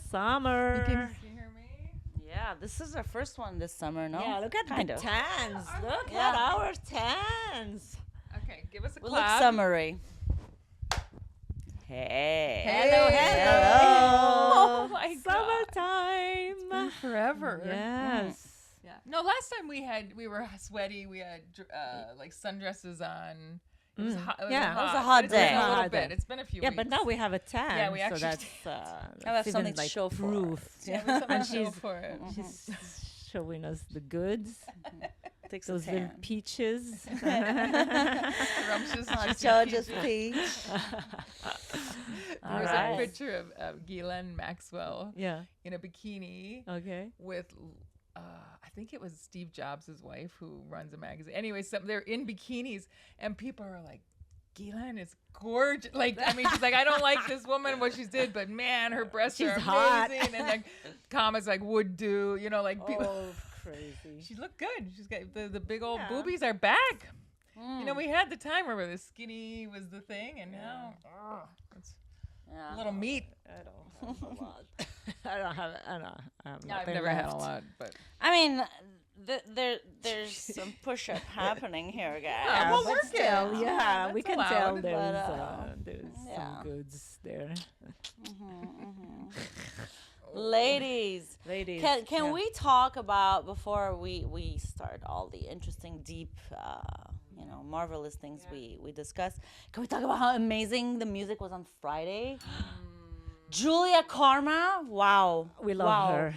summer. You can hear me? Yeah, this is our first one this summer, no? Yeah, look at kind the of. tans. Look Yeah. at our tans. Okay, give us a We'll look clap. summery. Hey. Hello, hello. Oh my Summertime. God. Forever. Yes. Yeah. No, last time we were sweaty. We had like sundresses on. It was hot. Yeah. It was a hot but it's been day. a little Hot bit. day. It's been a few Yeah, weeks. but now we have a tan. Yeah, we so actually that's, have even something to like show for it. proof. Yeah, we have something And to show she's- for it. She's showing us the goods. Takes a Those little tan. peaches. Scrumptious. Georgia's peach. There was Alright. a picture of Ghislaine Maxwell Yeah. in a bikini Okay. with, I think it was Steve Jobs' wife who runs a magazine. Anyway, they're in bikinis, and people are like, Ghislaine is gorgeous. Like, I mean, she's like, I don't like this woman, what she's did, but man, her breasts She's are hot. amazing. And like, comments like, would do, you know, like people. Oh, crazy. She looked good. She's got the big old Yeah. boobies are back. You know, we had the time where the skinny was the thing, and now it's Yeah. a little meat. I don't have a lot. I don't have. I've nothing never had a left. lot, but I mean, there's some push-up happening here, guys. Yeah, well, but work still, it. yeah, That's we can allowed, tell but, there's yeah. some goods there. Ladies, Ladies, can yeah. we talk about, before we start all the interesting, deep, marvelous things we discussed, can we talk about how amazing the music was on Friday? Julia Karma, wow. We love wow. her.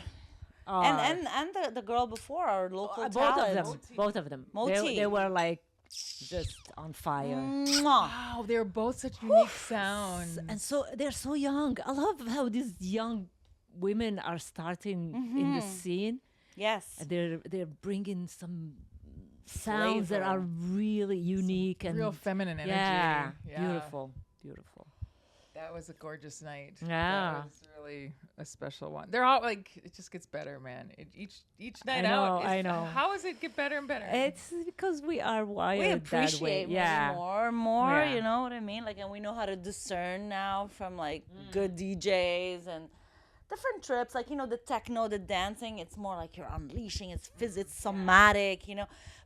And the girl before, our local Both talent. of them. Both of them. Moti. They were like just on fire. Mwah. wow, they're both such unique sounds. And so they're so young. I love how these young women are starting in the scene. Yes. And they're bringing some sounds that Flavor. are really unique and real feminine energy. yeah, beautiful. That was a gorgeous night. Yeah. That was really a special one. They're all like, it just gets better, man. Each night know, out. I know. How does it get better and better? It's because we are wired We that way. appreciate Yeah. more and more, Yeah. you know what I mean? Like, and we know how to discern now from like good DJs and different trips. Like, the techno, the dancing, it's more like you're unleashing, it's somatic,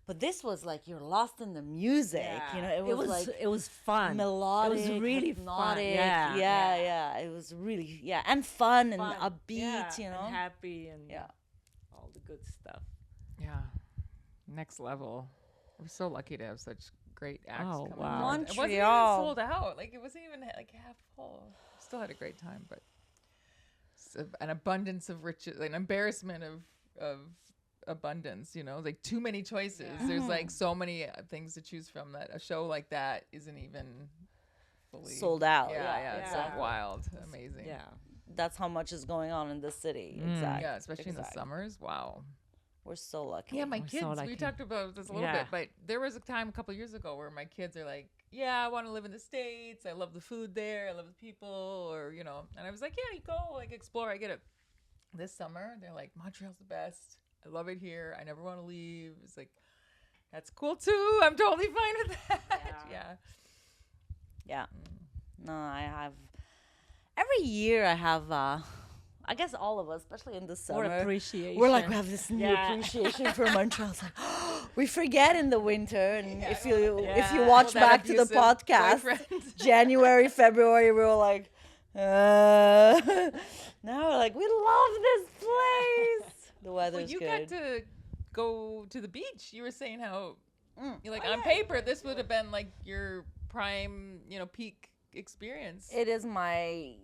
But this was like you're lost in the music, It was fun. melodic, It was really fun. hypnotic. Yeah, Yeah. It was really, and fun and Fun. upbeat, Yeah, and happy and Yeah. all the good stuff. Yeah. Next level. We're so lucky to have such great acts Oh, coming wow. out. It wasn't even Montreal. sold out. Like, it wasn't even like half full. Still had a great time, but an abundance of riches, an embarrassment of abundance, like too many choices. There's like so many things to choose from that a show like that isn't even fully Sold out. Yeah, it's Yeah. like wild, amazing. Yeah. That's how much is going on in the city. Exactly. Yeah, especially in the summers. Wow. We're so lucky. Yeah, my We're kids, so we lucky. talked about this a little Yeah. bit, but there was a time a couple years ago where my kids are like, yeah, I want to live in the States. I love the food there. I love the people, or, and I was like, yeah, you go, like, explore. I get it. This summer, they're like, Montreal's the best. I love it here. I never want to leave. It's like, that's cool too. I'm totally fine with that. Yeah. Yeah. No, I have. Every year I have, I guess all of us, especially in the More summer, appreciation. we're like, we have this new Yeah. appreciation for Montreal. It's like, we forget in the winter. And if you Yeah. watch That back to the abusive podcast, boyfriend. January, February, we were like, now we're like, we love this place. The Well, weather's you good. got to go to the beach. You were saying how, you're like, Oh, on yeah. paper, this would have been like your prime, peak experience. It is my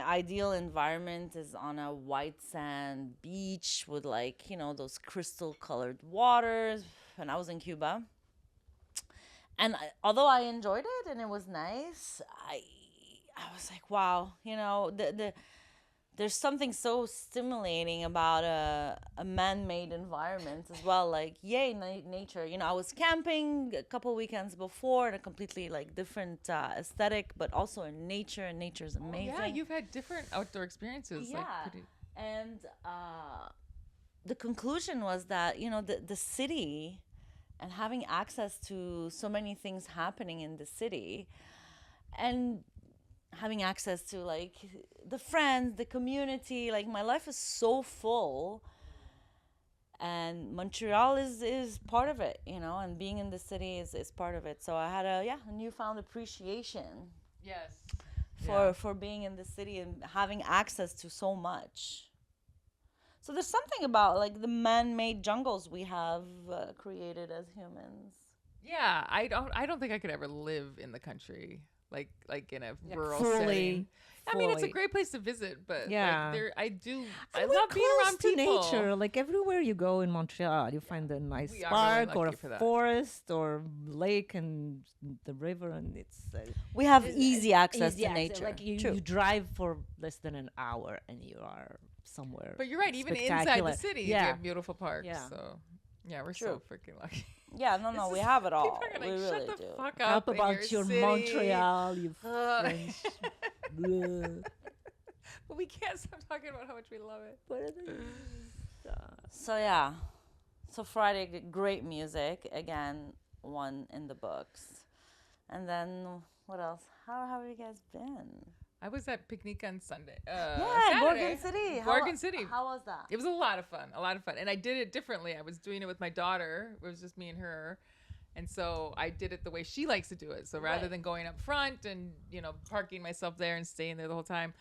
ideal environment is on a white sand beach with like, those crystal colored waters. And I was in Cuba. And although I enjoyed it and it was nice, I was like, wow, there's something so stimulating about a man-made environment as well. Like, yay, nature. I was camping a couple weekends before in a completely like different aesthetic, but also in nature, and nature's amazing. Yeah, you've had different outdoor experiences. Yeah. Like, And the conclusion was that, the city and having access to so many things happening in the city, and having access to like the friends, the community. Like my life is so full, and Montreal is part of it, you know, and being in the city is part of it. So I had a newfound appreciation Yes. for being in the city and having access to so much. So there's something about like the man-made jungles we have created as humans. Yeah, I don't think I could ever live in the country, like in a rural fully, setting. I mean, it's a fully. great place to visit, but Yeah. like there, I And we're love being close around to people. nature. Like everywhere you go in Montreal, you find a nice We are really park or a lucky for that. forest or lake and the river, and it's We have easy access easy to access. nature. Like True. you drive for less than an hour and you are somewhere. But you're right, even inside spectacular. the city, we Yeah. have beautiful parks. Yeah. So yeah, we're True. so freaking lucky. Yeah, no, This we is- have it all. People are gonna, We like, really shut the do. fuck Talk up in about your city. Montreal, you Ugh. French. Bleh. But we can't stop talking about how much we love it. What are they? So yeah, so Friday, great music again, one in the books, and then what else? How have you guys been? I was at picnic on Sunday. Yeah, Saturday. Gorgon City. Gorgon City. How was that? It was a lot of fun, and I did it differently. I was doing it with my daughter. It was just me and her, and so I did it the way she likes to do it. So rather Right. than going up front and parking myself there and staying there the whole time,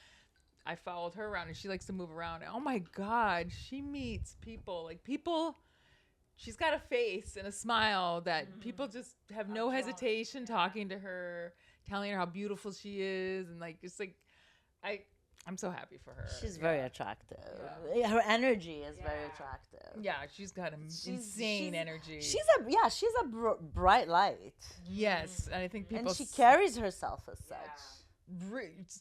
I followed her around, and she likes to move around. Oh my God, she meets people like people. She's got a face and a smile that people just have no hesitation talking to her, telling her how beautiful she is, and like it's like, I'm so happy for her. She's very attractive. Yeah, her energy is very attractive. Yeah, she's got an insane energy. She's a bright light, Yes, and I think people and she carries herself as such.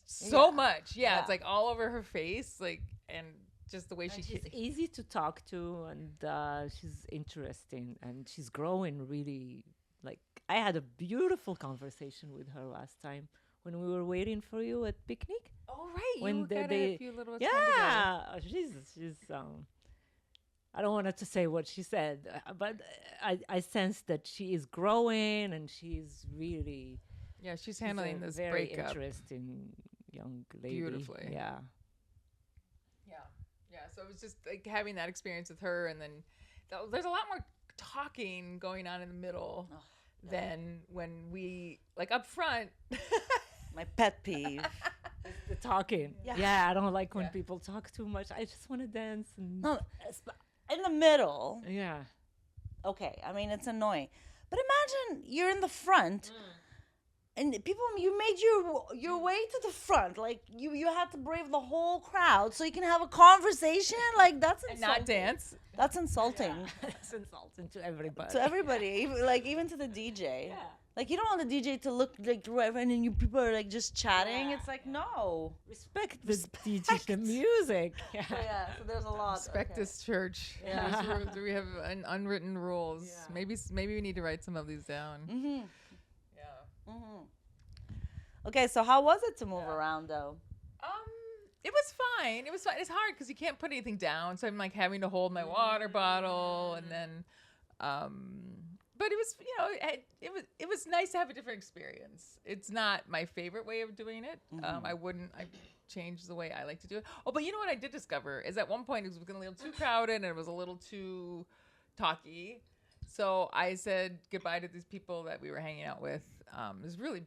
so Yeah. much. Yeah, Yeah. it's like all over her face, like, and just the way And she. she's easy to talk to, and she's interesting, and she's growing really. Like I had a beautiful conversation with her last time when we were waiting for you at picnic. Oh right, when you got they- a few little time together. Yeah, she's. I don't want to say what she said, but I sense that she is growing, and she's really Yeah, she's she's handling a this very breakup interesting young lady. beautifully. Yeah. Yeah. So it was just like having that experience with her, and then there's a lot more talking going on in the middle than when we like up front. My pet peeve. The talking. Yeah. Yeah, I don't like when Yeah. people talk too much. I just want to dance and No, in the middle. yeah. Okay, I mean it's annoying, but imagine you're in the front, and people, you made your way to the front, like you had to brave the whole crowd so you can have a conversation. Like that's And insulting. not dance. That's insulting It's insulting to everybody. to everybody, even to the DJ. Yeah. Like you don't want the DJ to look like and then you people are like just chatting. It's like no. Respect the DJ, the music. Yeah. So yeah, so there's a lot. Respect okay. this church. Yeah. We have unwritten rules. Yeah. Maybe we need to write some of these down. Mhm. Yeah. Mhm. Okay, so how was it to move around though? It was fine. It was fine. It's hard because you can't put anything down, so I'm like having to hold my water bottle, and then, but it was, it was nice to have a different experience. It's not my favorite way of doing it. I change the way I like to do it. Oh, but you know what I did discover is at one point it was getting a little too crowded and it was a little too talky. So I said goodbye to these people that we were hanging out with. This really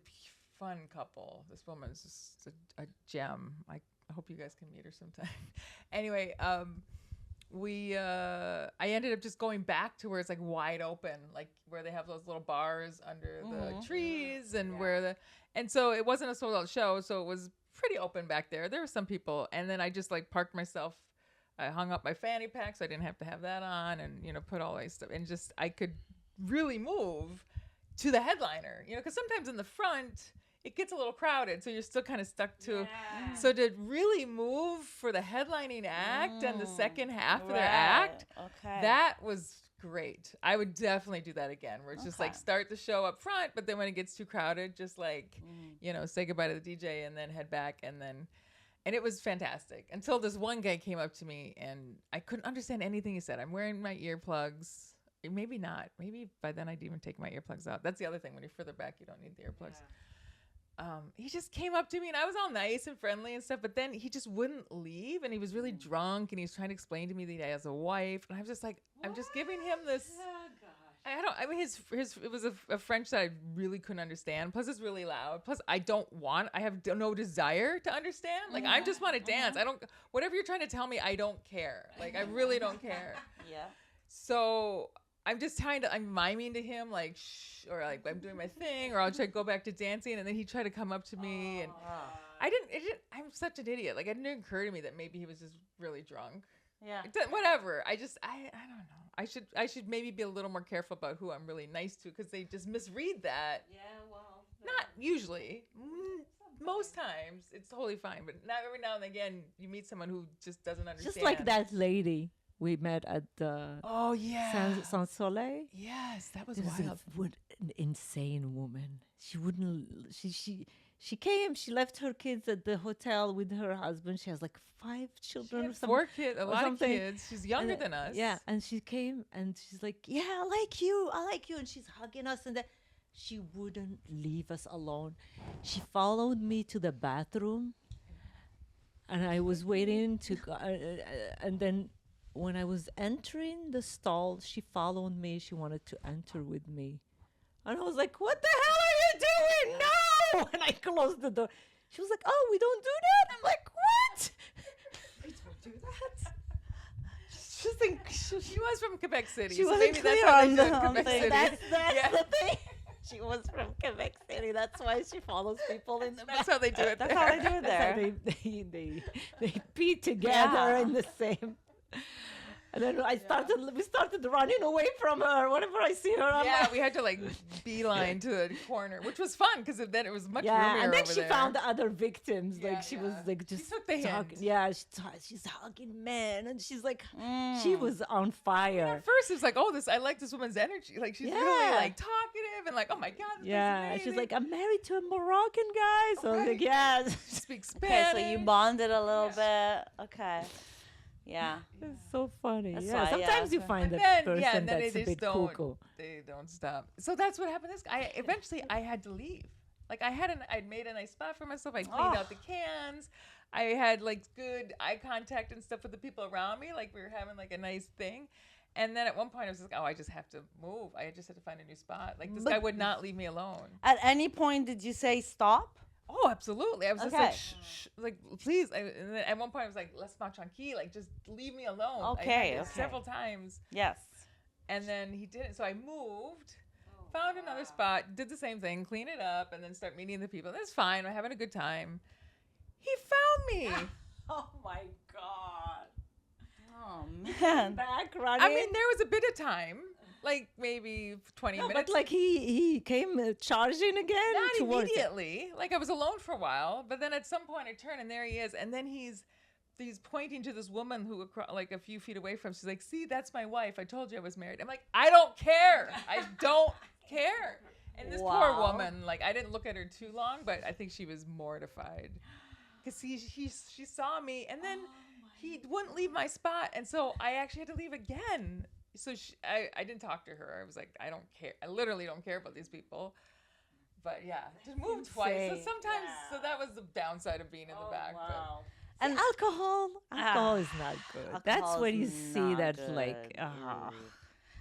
fun couple. This woman is just a gem. I hope you guys can meet her sometime. Anyway, I ended up just going back to where it's like wide open, like where they have those little bars under the trees, and and so it wasn't a sold out show, so it was pretty open back there. There were some people, and then I just like parked myself. I hung up my fanny pack so I didn't have to have that on, and put all my stuff, and just I could really move to the headliner, because sometimes in the front it gets a little crowded, so you're still kind of stuck to. So to really move for the headlining act and the second half of their act, that was great. I would definitely do that again, where it's just like start the show up front, but then when it gets too crowded, just like, say goodbye to the DJ and then head back, and it was fantastic until this one guy came up to me and I couldn't understand anything he said. I'm wearing my earplugs. Maybe not. Maybe by then I'd even take my earplugs out. That's the other thing. When you're further back, you don't need the earplugs. he just came up to me and I was all nice and friendly and stuff, but then he just wouldn't leave and he was really drunk and he was trying to explain to me that he has a wife. And I was just like, I'm just giving him this. I mean, it was a French that I really couldn't understand. Plus, it's really loud. Plus, I have no desire to understand. Like, I just want to dance. Whatever you're trying to tell me, I don't care. Like, I really don't care. Yeah. So I'm I'm miming to him, like, shh, or like, I'm doing my thing, or I'll try to go back to dancing. And then he'd try to come up to me. And I'm such an idiot. Like, it didn't occur to me that maybe he was just really drunk. Yeah. Whatever. I don't know. I should maybe be a little more careful about who I'm really nice to because they just misread that. Yeah, well. Not usually. Most times it's totally fine, but not every now and again you meet someone who just doesn't understand. Just like that lady we met at the Sans Soleil. Yes, that was This is wild. an insane woman. She wouldn't. She came. She left her kids at the hotel with her husband. She has like 5 children. She or had something. 4 kids, a or lot something. of kids. She's younger than us. Yeah, and she came and she's like, "Yeah, I like you, and she's hugging us, and then she wouldn't leave us alone. She followed me to the bathroom, and I was waiting to go, and then when I was entering the stall, she followed me. She wanted to enter with me, and I was like, "What the hell are you doing? No!" And I closed the door. She was like, "Oh, we don't do that." I'm like, "What? We don't do that." She was from Quebec City. She so wasn't maybe clear that's how they on do it in the Quebec thing. City. That's Yeah. the thing. She was from Quebec City. That's why she follows people in the That's how they do it. That's there. how they do it That's how there. they pee together Yeah. in the same. And then we started running away from her. Whenever I see her, I'm Yeah, like, we had to like beeline to the corner, which was fun because then it was much yeah. roomier And then over she there. found the other victims. Yeah, Like she was yeah. like She just took the hint. talking. Yeah, she's hugging men, and she's like, Mm. she was on fire. At first, it was like, oh, I like this woman's energy. Like she's really Yeah. like talkative and like, oh my god, this Yeah, is she's amazing. like, I'm married to a Moroccan guy. So I was like, Right. yeah. She speaks Okay, Spanish. so you bonded a little bit. Okay. Yeah. It's so funny. That's Yeah, why, sometimes yeah. you find But a then, person yeah, and then that's they a just bit cuckoo. They don't stop. So that's what happened. Eventually I had to leave. Like I'd made a nice spot for myself. I cleaned out the cans. I had like good eye contact and stuff with the people around me. Like we were having like a nice thing. And then at one point I was just like, oh, I just have to move. I just had to find a new spot. Like this guy would not leave me alone. At any point, did you say stop? Oh, absolutely. I was just Okay. like, shh, like, please. And then at one point I was like, let's not tranquille. Like, just leave me alone. I Okay, had this okay. several times. Yes. And then he didn't. So I moved, found another spot, did the same thing, clean it up, and then start meeting the people. That's fine. We're having a good time. He found me. Oh my God. Oh man. Back running. I mean, there was a bit of time, like maybe 20 no, minutes. but like he came charging again. Not towards it. immediately. Like I was alone for a while, but then at some point I turn and there he is, and then he's pointing to this woman who like a few feet away from. She's like, "See, that's my wife. I told you I was married." I'm like, "I don't care. I don't care." And this poor Wow. woman, like I didn't look at her too long, but I think she was mortified because she saw me, and then he wouldn't leave my spot, and so I actually had to leave again. So I didn't talk to her. I was like, I don't care. I literally don't care about these people. But yeah, just moved twice. So insane. sometimes, so that was the downside of being in the back. But And Alcohol is not good. That's alcohol when you is see not that good. like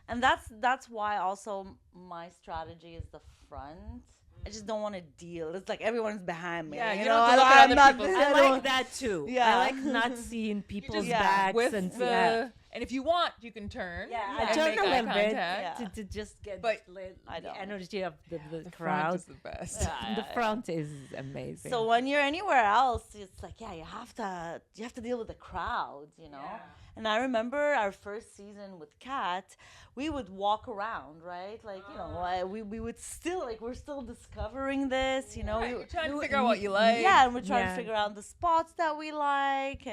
And that's why also my strategy is the front. I just don't want to deal. It's like everyone's behind me. Yeah, you know, don't have to look at I'm other not- people's- I don't- like that too. Yeah. I like not seeing people's Yeah. backs with and the, and if you want, you can turn. yeah, Yeah. I turn make a eye little bit contact. Yeah. to just get But I the don't. energy of the The crowd. front is the best. Yeah. The front is amazing. So when you're anywhere else, it's like you have to deal with the crowd, you know. And I remember our first season with Kat, we would walk around, right? Like we would still we're still discovering this, you know. Right, we- you're trying to we- figure out what you like. Yeah, and we're trying Yeah. to figure out the spots that we like,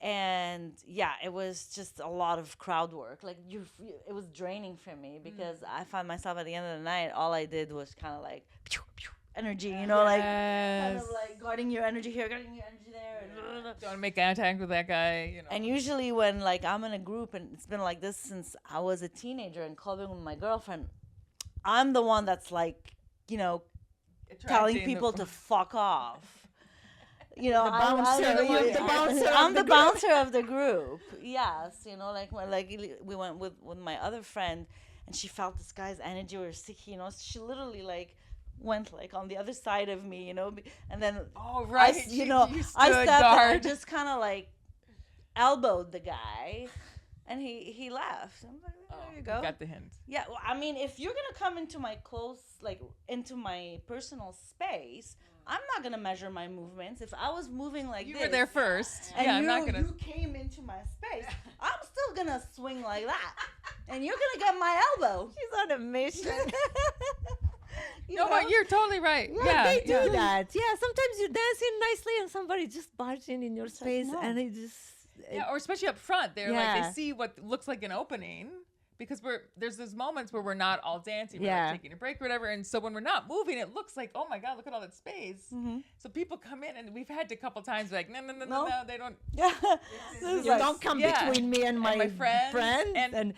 and yeah, it was just a lot of crowd work. Like it was draining for me because I found myself at the end of the night, all I did was kind of like pew, pew, energy, you know, like kind of like guarding your energy here, guarding your energy there. And Don't want to make eye contact with that guy. You know. and usually when like I'm in a group and it's been like this since I was a teenager and clubbing with my girlfriend, I'm the one that's like you know, telling Attracting people the- to fuck off. You know, bouncer, you're the bouncer of I'm the the bouncer of the group. Yes, you know, like we went with my other friend, and she felt this guy's energy was sticky. You know, she literally like went like on the other side of me, you know, and then Oh right, you know, you I stood stepped and I guard. just kind of like elbowed the guy, and he left. I'm like, Oh, there you go. Got the hint. Yeah, well, I mean, if you're gonna come into my into my personal space, I'm not gonna measure my movements. If I was moving like You this, were there first. and Yeah, I'm not gonna. you came into my space, I'm still gonna swing like that, and you're gonna get my elbow. She's on a mission. You No, know? but you're totally right. Yeah, They do yeah. that. Yeah, sometimes you're dancing nicely and somebody just barging in your like, space no. and it just. Yeah, or especially up front, they're like Yeah. they see what looks like an opening because there's those moments where we're not all dancing, we're Yeah. like taking a break or whatever, and so when we're not moving, it looks like oh my god, look at all that space. So people come in and we've had to a couple times be like no, No. they don't. Yeah. You don't come Yeah. between me and my, my friends, and, and-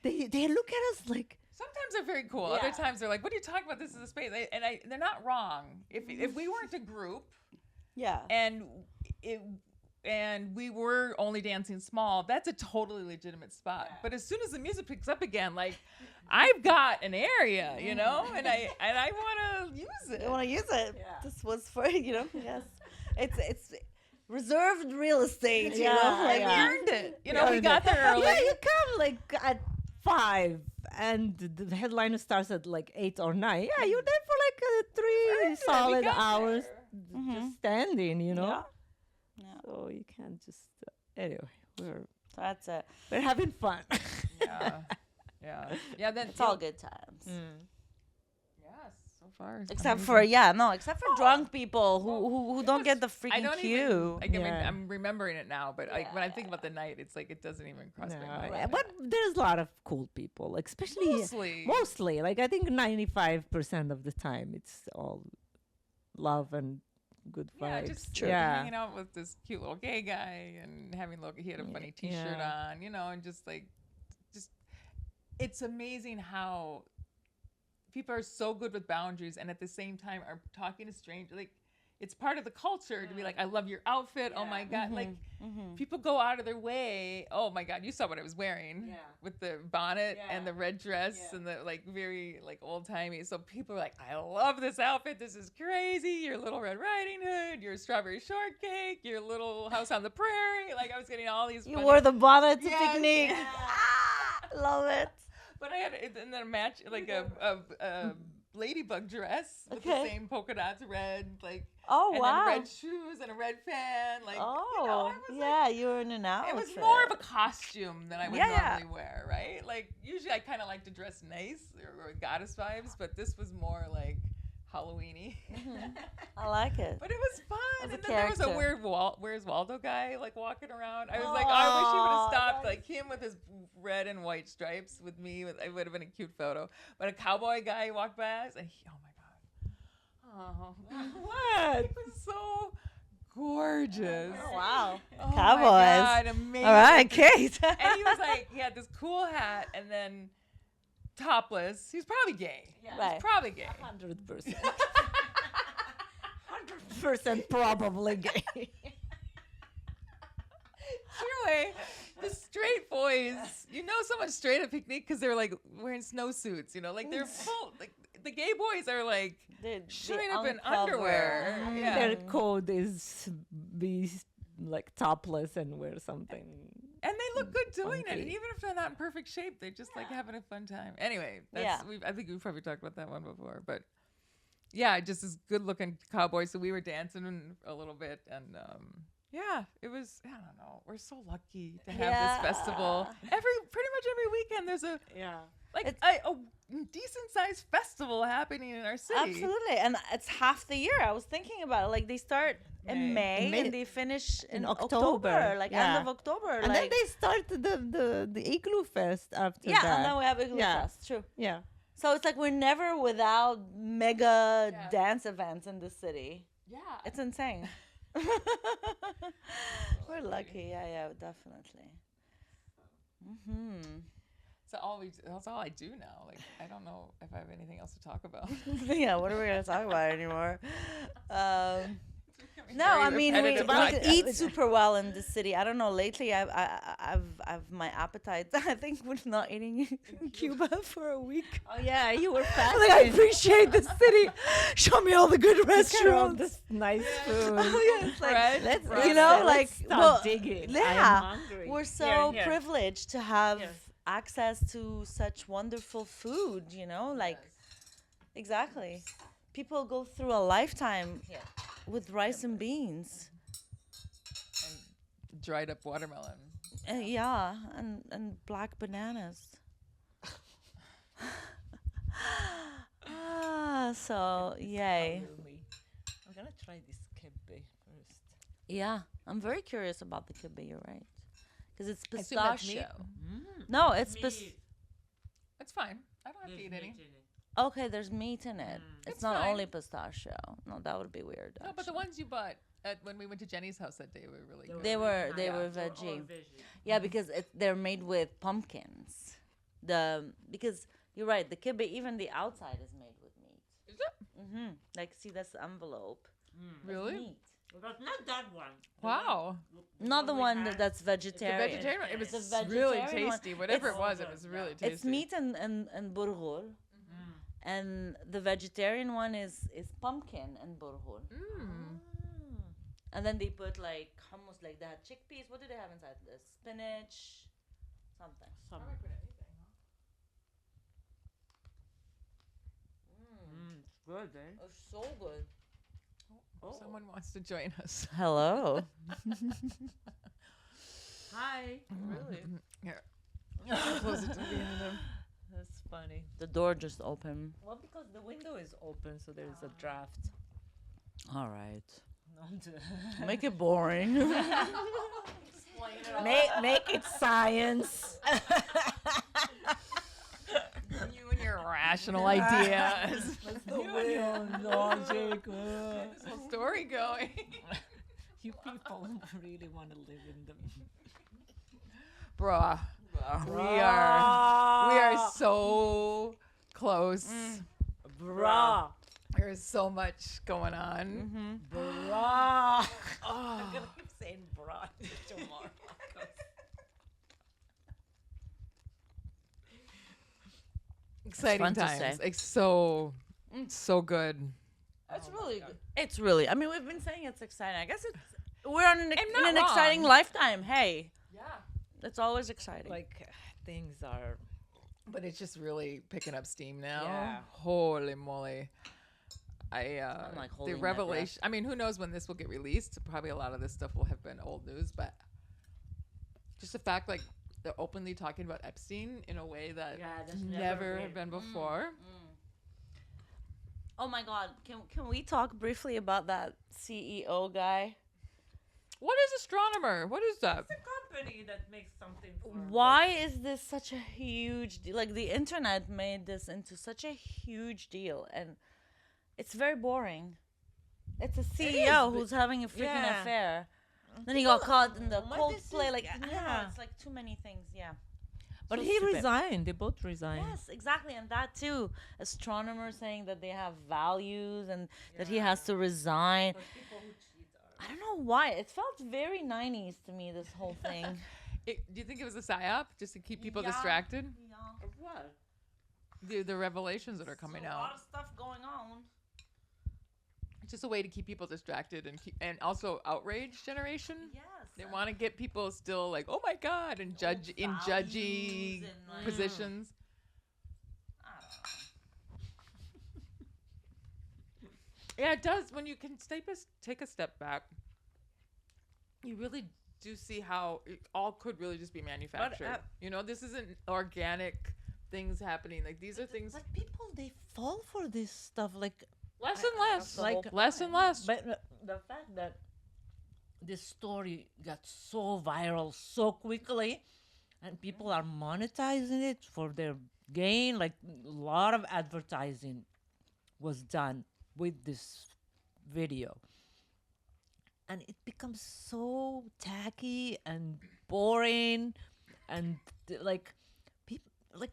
they look at us like. Sometimes they're very cool. Yeah. Other times they're like, "What are you talking about? This is a space." They're not wrong. If we weren't a group Yeah. and we were only dancing small, that's a totally legitimate spot. But as soon as the music picks up again, like I've got an area, you know, and I want to use it. I want to use it. Yeah. This was for yes. It's reserved real estate. You Yeah, know, like We yeah. earned it. You know, we got there early. Yeah, you come like at 5 and the headliner starts at like 8 or 9. Yeah, you're there for like 3 We solid got hours there. just standing, you know. Yeah. Yeah. So you can't just anyway, So that's it. we're having fun. Yeah. Then It's all good times. Yes, so far. it's Except amazing. for except for drunk people who it don't was- get the I freaking don't cue. even. Like, I mean, Yeah. I'm remembering it now, but when I think about the night, it's like it doesn't even cross my No, mind. yeah, but there's a lot of cool people, like, especially mostly. Like I think 95% of the time it's all love and good Yeah, vibes. just Yeah. hanging out with this cute little gay guy and having he had a funny T-shirt Yeah. on, you know, and just it's amazing how people are so good with boundaries and at the same time are talking to strangers. Like it's part of the culture to be like, I love your outfit. Oh my god, like people go out of their way. Oh my god, you saw what I was wearing with the bonnet and the red dress and the like very like old timey. So people are like, I love this outfit. This is crazy. Your little Red Riding Hood, your strawberry shortcake, your little house on the prairie. Like I was getting all these. You funny- wore the bonnet to Yes, picnic. yeah. Love it. But I had and then a match like a ladybug dress with the Okay. same polka dots, red like. Oh And wow. then red shoes and a red fan, like Oh you know, I was yeah, you were in an like, outfit. it was more of a costume than I would Yeah. normally wear, right? Like usually I kind of like to dress nice or goddess vibes, but this was more like Halloweeny. I like it. But it was fun. As a And then there was a character. weird Where's Waldo guy like walking around. I was like, oh, I wish he would have Aw, stopped. that's- Like him with his red and white stripes with me. It would have been a cute photo. But a cowboy guy walked by us and oh my god. Oh, What? he was so gorgeous. Oh, wow. Oh my Cowboys. God, amazing. All right, Kate. And he was like, he had this cool hat and then topless. He's probably gay. Right. He's probably gay. 100%. 100% probably gay. Anyway, the straight boys, you know, so much straight at picnic because they're like wearing snowsuits, you know, like they're full. Like the gay boys are like showing up in underwear. Yeah. Their code is be like topless and wear something. And they look good doing it. Funky. And even if they're not in perfect shape, they just like having a fun time. Anyway, I think we've probably talked about that one before, but yeah, just this good looking cowboy. So we were dancing a little bit and yeah, it was, I don't know. We're so lucky to have this festival. Pretty much every weekend there's a a decent sized festival happening in our city. Absolutely, and it's half the year. I was thinking about it. Like they start in May May- and they finish in October. October, like end Yeah. of October. And then like, they start the Igloo Fest after yeah, that. and then we have Igloo Yeah. Fest. True. Yeah. So it's like we're never without mega Yeah. dance events in the city. Yeah. It's insane. We're lucky. Yeah, definitely. That's all I do now. Like I don't know if I have anything else to talk about. Yeah, what are we gonna talk about anymore? No, Very I mean we repetitive eat podcast. super well in the city. I don't know. Lately, I've my appetite. I think we're not eating in Cuba for a week. Oh yeah, you were Like, fasting. I appreciate the city. Show me all the good Look at all restaurants. this nice food. Oh yeah, it's like Fresh, Let's fresh. you know, let's like start well, digging. I yeah, am hungry. we're so Here. privileged to have Here. access to such wonderful food. You know, like exactly. People go through a lifetime Yeah. with rice and beans. And dried up watermelon. Yeah, and black bananas. So yay. Follow me. I'm gonna try this kebbe first. Yeah, I'm very curious about the kibbeh. You're right, because it's I assume that's pistachio. meat. No, it's It's fine. I don't have to eat any. okay. There's meat in it. It's It's not fine. only pistachio. No, that would be weird. No, but the actually. ones you bought when we went to Jenny's house that day were really good. They were Yeah. veggie. Yeah, because they're made with pumpkins. Because you're right, the kibbeh, even the outside is made with meat. Is it? Like, see, that's the envelope. Really? Meat. But not that one. Wow. Not the one that's The vegetarian. vegetarian one. It was The really vegetarian one. tasty. Whatever it It's- was, it was really tasty. It's meat and burghul. And the vegetarian one is pumpkin and burghul. Mm. And then they put like hummus, like that chickpeas. What do they have inside? The spinach, something. It's good, eh? Oh, so good. Someone wants to join us. Hello. Hi. Really? Here. Close it to the end of them. That's funny. The door just opened. Well, because the window is open, so there's a draft. All right. Not Make it boring. make it science. You and your rational ideas. Logic. This whole story going. You people really want to live in them. Bruh. We are so close. Bruh. There's so much going on. Bruh. I'm gonna keep saying bruh tomorrow. Exciting fun to times. say. Like so good. It's really good. It's really. I mean, we've been saying it's exciting. I guess we're on in not an exciting wrong. lifetime. Hey, Yeah. it's always exciting. Like things are. But it's just really picking up steam now. Yeah. Holy moly. I'm like the holding my breath. revelation. I mean, who knows when this will get released? Probably a lot of this stuff will have been old news, but just the fact like they're openly talking about Epstein in a way that that's never had been before. Oh my God, can we talk briefly about that CEO guy? What is astronomer? What is that? It's a company that makes something for Why is this such a huge deal? Like, the internet made this into such a huge deal, and it's very boring. It's a CEO who's having a freaking Yeah. affair. Then he got caught in the What this Coldplay. is- Like, I don't know, yeah. it's like too many things. Yeah. But So he stupid. resigned. They both resigned. Yes, exactly, and that too. Astronomers saying that they have values and that he has to resign. I don't know why. It felt very 90s to me, this whole thing. Do you think it was a psyop just to keep people Yeah. distracted? Yeah. What? The revelations that are coming A lot out. of stuff going on. It's just a way to keep people distracted and also outrage generation. Yes. They want to get people still like, oh my god, and judge in judgy values and, like- positions. I don't know. Yeah, it does. When you can take a step back, you really do see how it all could really just be manufactured. This isn't organic things happening. Like these are things But people, they fall for this stuff. Like, less and less, the whole like less and less. but the fact that this story got so viral so quickly, and people are monetizing it for their gain. Like, a lot of advertising was done with this video. And it becomes so tacky and boring, and like, like,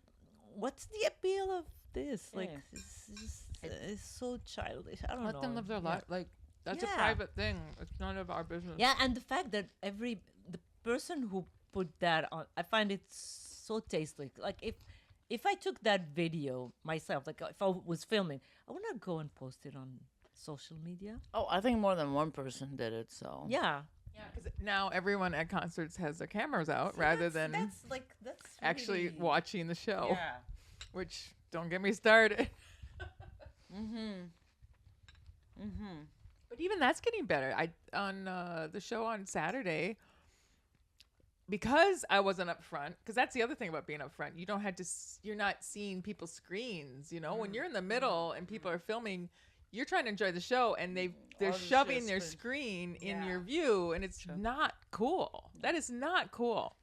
what's the appeal of this? Like, Yeah. it's so childish. I don't know. Let them live their Yeah. life. Like that's a Yeah. private thing. It's none of our business. Yeah, and the fact that the person who put that on, I find it so tasteless. Like if I took that video myself, like if I was filming, I would not go and post it on social media. Oh, I think more than one person did it. So Yeah, Yeah, because now everyone at concerts has their cameras out See, rather than that's actually really- watching the show. Yeah. Which don't get me started. But even that's getting better. I on the show on Saturday, because I wasn't up front. Because that's the other thing about being up front. You don't have to. You're not seeing people's screens. You know, when you're in the middle and people are filming, you're trying to enjoy the show, and they're the shoving shit their screen. screen in Yeah. your view, and it's not cool. That is not cool.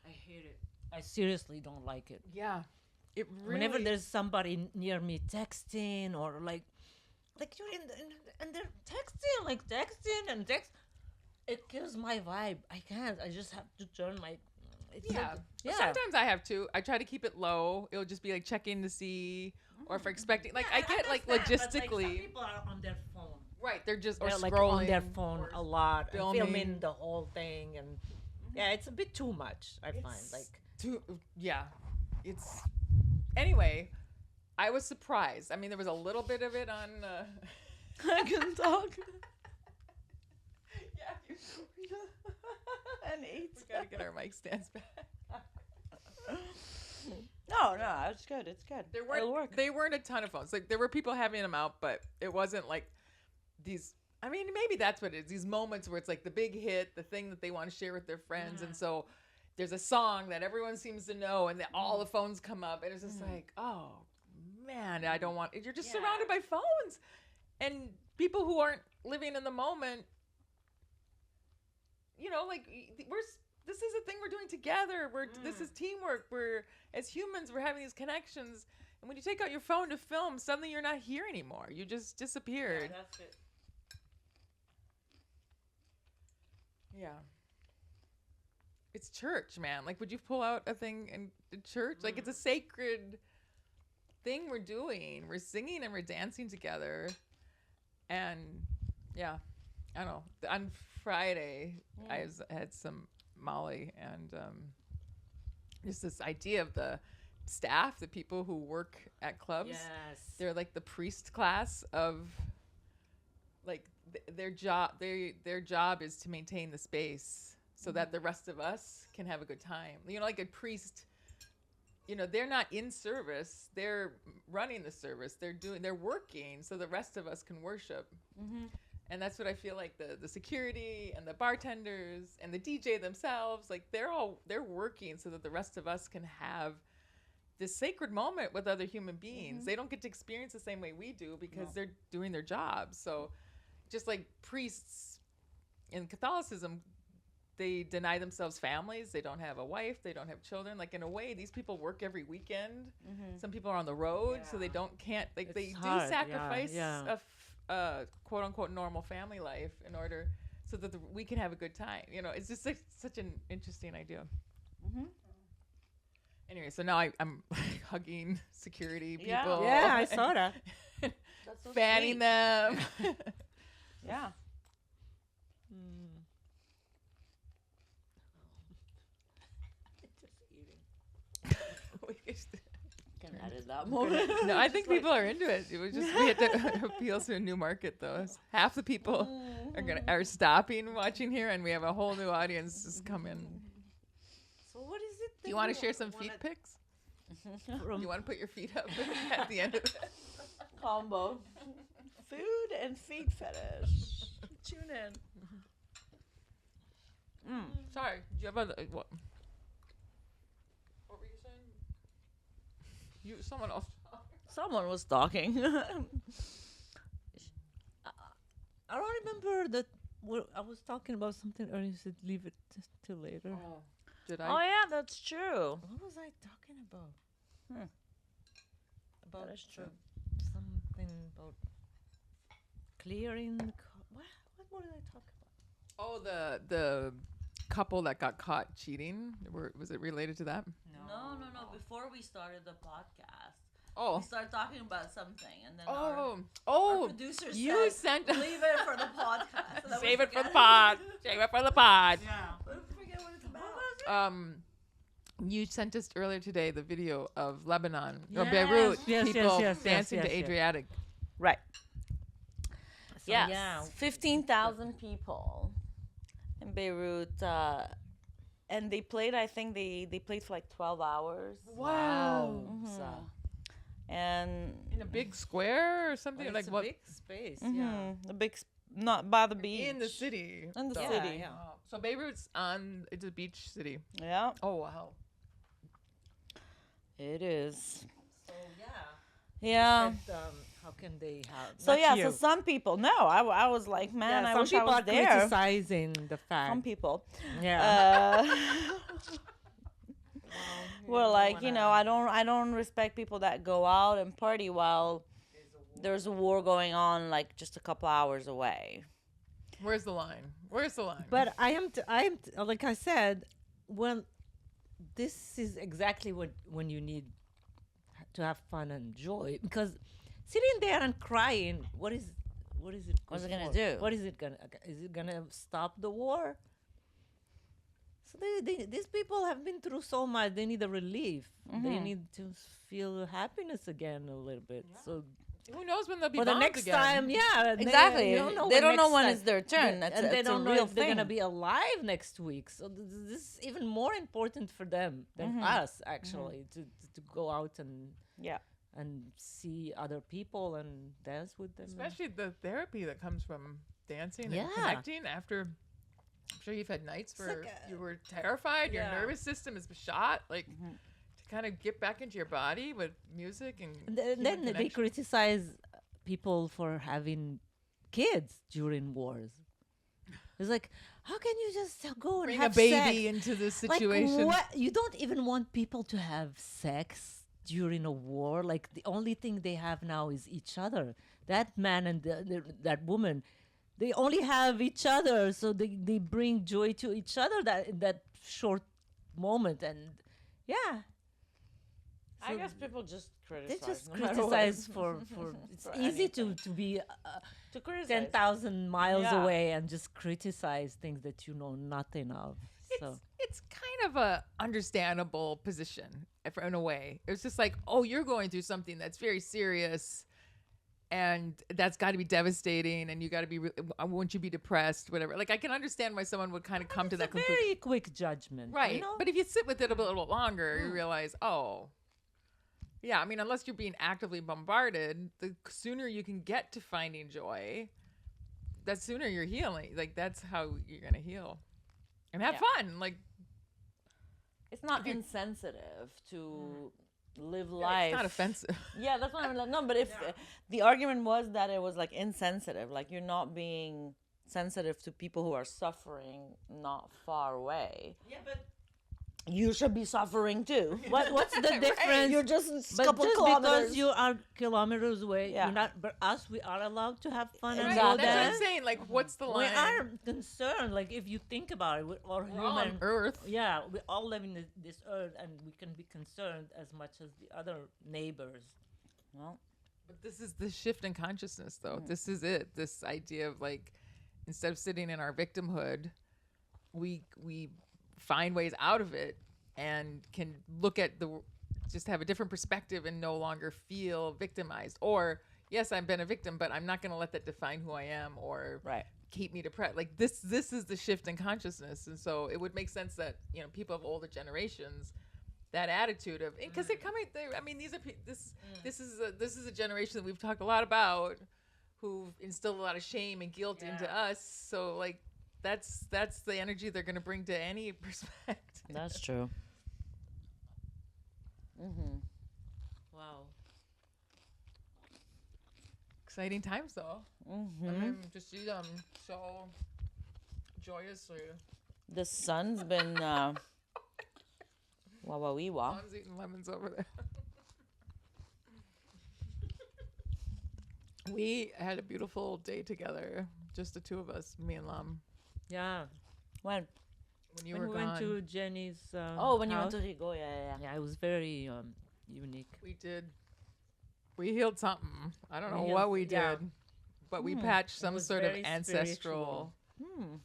I hate it. I seriously don't like it. Yeah, it really. Whenever there's somebody near me texting or like you're and they're texting and text, it kills my vibe. I can't. I just have to turn my. It's Yeah. like- But sometimes I have to. I try to keep it low. It'll just be like checking to see, or if I'm expecting. Like I get like understand, but, logistically. some people are on their phone. Right, they're just or They're scrolling like on their phone or a lot, and filming. filming the whole thing, and yeah, it's a bit too much. I find It's like yeah, it's anyway. I was surprised. I mean, there was a little bit of it on. I can talk Yeah, and eat. we gotta get our mic stands back. No, it's good. It's good. There It'll weren't. work. They weren't a ton of phones. Like there were people having them out, but it wasn't like these. I mean, maybe that's what it is. These moments where it's like the big hit, the thing that they want to share with their friends, and so there's a song that everyone seems to know, and all the phones come up, and it's just like, oh man, I don't want. You're just surrounded by phones, and people who aren't living in the moment. You know, like this is a thing we're doing together. This is teamwork. We're as humans, we're having these connections. And when you take out your phone to film, suddenly you're not here anymore. You just disappeared. that's it. Yeah. It's church, man. Like, would you pull out a thing in church? Like, it's a sacred thing we're doing. We're singing and we're dancing together. And yeah, I don't know. On Friday, had some Molly and just this idea of the staff, the people who work at clubs. Yes. They're like the priest class of like their job. Their job is to maintain the space so that the rest of us can have a good time. You know, like a priest. You know, they're not in service. They're running the service. They're working so the rest of us can worship. And that's what I feel like the security and the bartenders and the DJ themselves, like they're working so that the rest of us can have this sacred moment with other human beings. They don't get to experience the same way we do because they're doing their jobs. So just like priests in Catholicism, they deny themselves families. They don't have a wife. They don't have children. Like in a way, these people work every weekend. Some people are on the road, so they can't. Like they It's do hard, sacrifice yeah. a quote unquote normal family life in order so that we can have a good time. You know, it's just like such an interesting idea. Anyway, so now I'm like hugging security people. Yeah, I saw that. That's so fanning sweet. them. Yeah. We just- Can edit that moment. no, I think people are into it. It was just we had to appeal to a new market though. Half the people are stopping watching here, and we have a whole new audience just come in. So what is it? Do you want to share some feet pics? You want to put your feet up at the end of it? Combo. Food and feet fetish. Tune in. Sorry, do you have other what? What were you saying? Someone else. Someone was talking. I don't remember that. I was talking about something earlier. You said leave it till later. Oh, did I? Oh yeah, that's true. What was I talking about? That is true. Something about clearing the what more did I talk about? Oh, the couple that got caught cheating. Was it related to that? No. Before we started the podcast, Oh. we started talking about something, and then Oh. our producer You said, sent. leave it for the podcast. So that we Save it for the forget pod. Save it for the pod. Yeah. But we forget what it's about. You sent us earlier today the video of Lebanon or Yes, Beirut yes, people yes, dancing yes, to yes. Adriatic. Right. So, Yes. yeah. 15,000 people in Beirut. And they played, I think they played for like 12 hours. Wow. So, And In a big square or something it's like a what? big space. Yeah. the big, not by the beach. In the city. In the though. city. Yeah. Wow. So Beirut's it's a beach city. Yeah, Oh wow. it is. So yeah. Yeah. And, how can they have? So not yeah, you. so some people, no, I was like, man, Yeah, I some wish I people was are there. criticizing the fact. Some people. Yeah. Well, like, I don't respect people that go out and party while there's a war going on like just a couple hours away. Where's the line? Where's the line? But like I said, when this is exactly when you need to have fun and joy, because sitting there and crying, what is it? What's it good gonna for? do? What is it gonna? Is it gonna stop the war? So these people have been through so much. They need a relief. They need to feel happiness again a little bit. So who knows when they'll be for the bombed next again? time, yeah, Exactly. you don't know They don't know next when time- it's their turn. They- That's and they it's a don't know real if they're gonna thing. be alive next week. So this is even more important for them than us, actually, to go out and Yeah. and see other people and dance with them. Especially the therapy that comes from dancing Yeah. and connecting after. I'm sure you've had nights where like you were terrified, your Yeah. nervous system is shot, like to kind of get back into your body with music and And then human they connection. criticize people for having kids during wars. It's like, how can you just go and bring a have baby sex? into this Like, situation. what? You don't even want people to have sex during a war. Like, the only thing they have now is each other. That man and that woman, they only have each other, so they bring joy to each other that short moment. And yeah, I So guess people just they criticize. just no matter what. criticize for it's For easy to anything. be to criticize. 10,000 miles Yeah. away and just criticize things that you know nothing of. So It's kind of a understandable position in a way. It's just like, oh, you're going through something that's very serious, and that's got to be devastating, and you got to be. Won't you be depressed? Whatever. Like I can understand why someone would kind of come to it's that a conclusion. very quick judgment, Right. You know? But if you sit with it a little longer, you realize, oh, yeah, I mean, unless you're being actively bombarded, the sooner you can get to finding joy, the sooner you're healing. Like, that's how you're going to heal. And have Yeah. fun. Like, It's not insensitive to live yeah, life. it's not offensive. Yeah, that's what I'm like. No, but if the argument was that it was like insensitive, like you're not being sensitive to people who are suffering not far away, yeah, but you should be suffering too. what's the difference? You're just a But couple just kilometers. because you are kilometers away, Yeah. you're not. But us, we are allowed to have fun and Right, go that's what there. I'm saying. Like, what's the We line? are concerned. Like if you think about it, we're all We're all on human. Earth. Yeah, we all live in this earth, and we can be concerned as much as the other neighbors. Well, But this is the shift in consciousness, though. This is it. This idea of like, instead of sitting in our victimhood, we find ways out of it and can look at just have a different perspective and no longer feel victimized. Or yes, I've been a victim, but I'm not going to let that define who I am or right. keep me depressed. Like this is the shift in consciousness, and so it would make sense that people of older generations. That attitude of because they're coming. I mean, this is a generation that we've talked a lot about, who've instilled a lot of shame and guilt into us. So like, that's the energy they're going to bring to any perspective. That's true. Mm-hmm. Wow. Exciting times though. Mm-hmm. I mean, to see them so joyously. The sun's been wah. Mom's eating lemons over there. We had a beautiful day together, just the two of us, me and Lam. Yeah. When? when you when were we gone. went to Jenny's Oh, when you went house. to Rigo, yeah. Yeah, it was very unique. We did. We healed something. I don't We know healed- what we did, yeah. but we Hmm. patched It some was sort of very ancestral. spiritual. Hmm.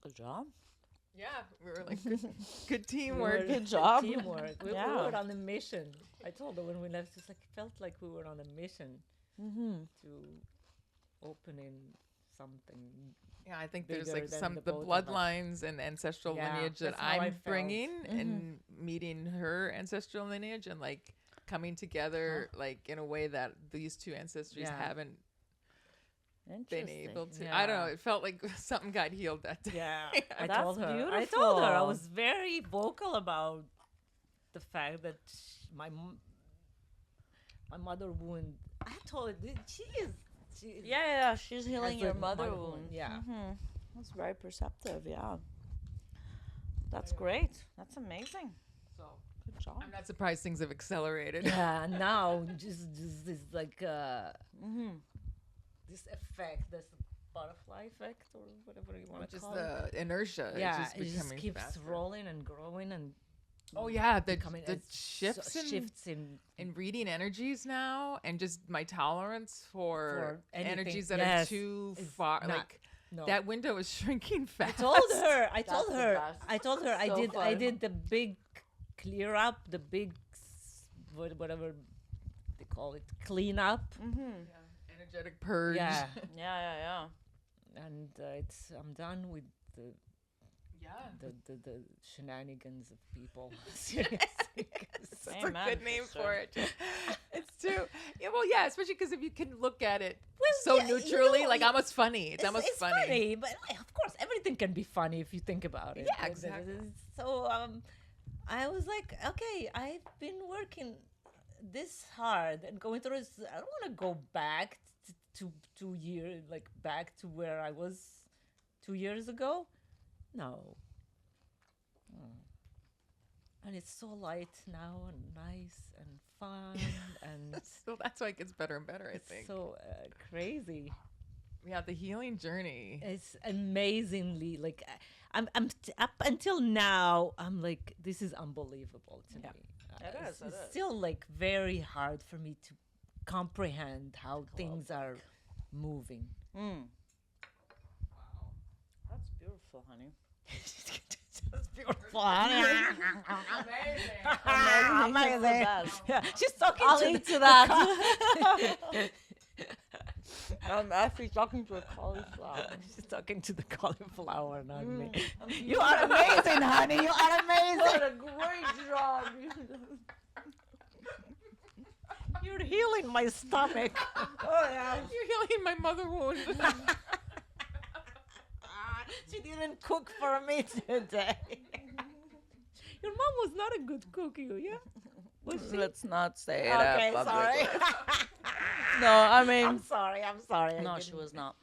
Good job. Yeah, we were like good, good We teamwork. were- Good job. Teamwork. We Yeah. were on a mission. I told her when we left, it's like it felt like we were on a mission Mm-hmm. to opening something. Yeah, I think there's Bigger like than some the the both of us. bloodlines and ancestral Yeah, lineage that that's how I I'm felt. bringing Mhm. and meeting her ancestral lineage and like coming together like in a way that these two ancestries Yeah. haven't been Interesting. able to. I don't know. Yeah. It felt like something got healed that day. Yeah, I That's told her. I beautiful. told her I was very vocal about the fact that my mother wound. I told her she is. Yeah. She's healing As your a mother mother wound. wound, yeah. Mhm. That's very perceptive. Yeah. That's great. That's amazing. So Good job. I'm not surprised things have accelerated. Yeah, now just this like Mm-hmm. this effect, this butterfly effect or whatever you want to Just call it. the inertia. Yeah, it's it just just becoming keeps faster. rolling and growing and Oh yeah, the becoming shifts in shifts in reading energies now, and just my tolerance for anything. energies that Yes, are too is far. not- Like no. that window is shrinking I fast. told her. I That's told the her. best. I told her. I So did. I fun. did the big clear up, the big whatever they call it, clean up. Mm-hmm. Energetic purge. Yeah, Yeah. and it's. I'm done with the Yeah. the shenanigans of people. Seriously, 'cause That's Amen, a good name sister. for it. It's true. Yeah, well, yeah, especially because if you can look at it Well, so yeah, you neutrally, know, like it- almost funny. It's almost it's funny, but like, of course, everything can be funny if you think about it. Yeah, It- it- exactly. So I was like, okay, I've been working this hard and going through this. I don't want to go back to 2 years, like back to where I was 2 years ago. No. And it's so light now and nice and fun and So that's why it gets better and better, I it's think. so crazy. Yeah, the healing journey. It's amazingly like up until now I'm like this is unbelievable to Yeah. me. It It's is, it is. still like very hard for me to comprehend how things are moving. Mm. That's beautiful, honey. It's beautiful. Amazing. Amazing. That's the best. Yeah, she's talking I'll to eat the- to that. I'm actually talking to a cauliflower. She's talking to the cauliflower, not me. Mm. You are amazing, honey. You are What amazing. a great job. You're healing my stomach. Oh, yeah. You're healing my mother wound. She didn't cook for me today. Your mom was not a good cook, yeah? Was she? Let's not say it Okay, out sorry. publicly. No, I mean, I'm sorry. I no, she didn't- was not.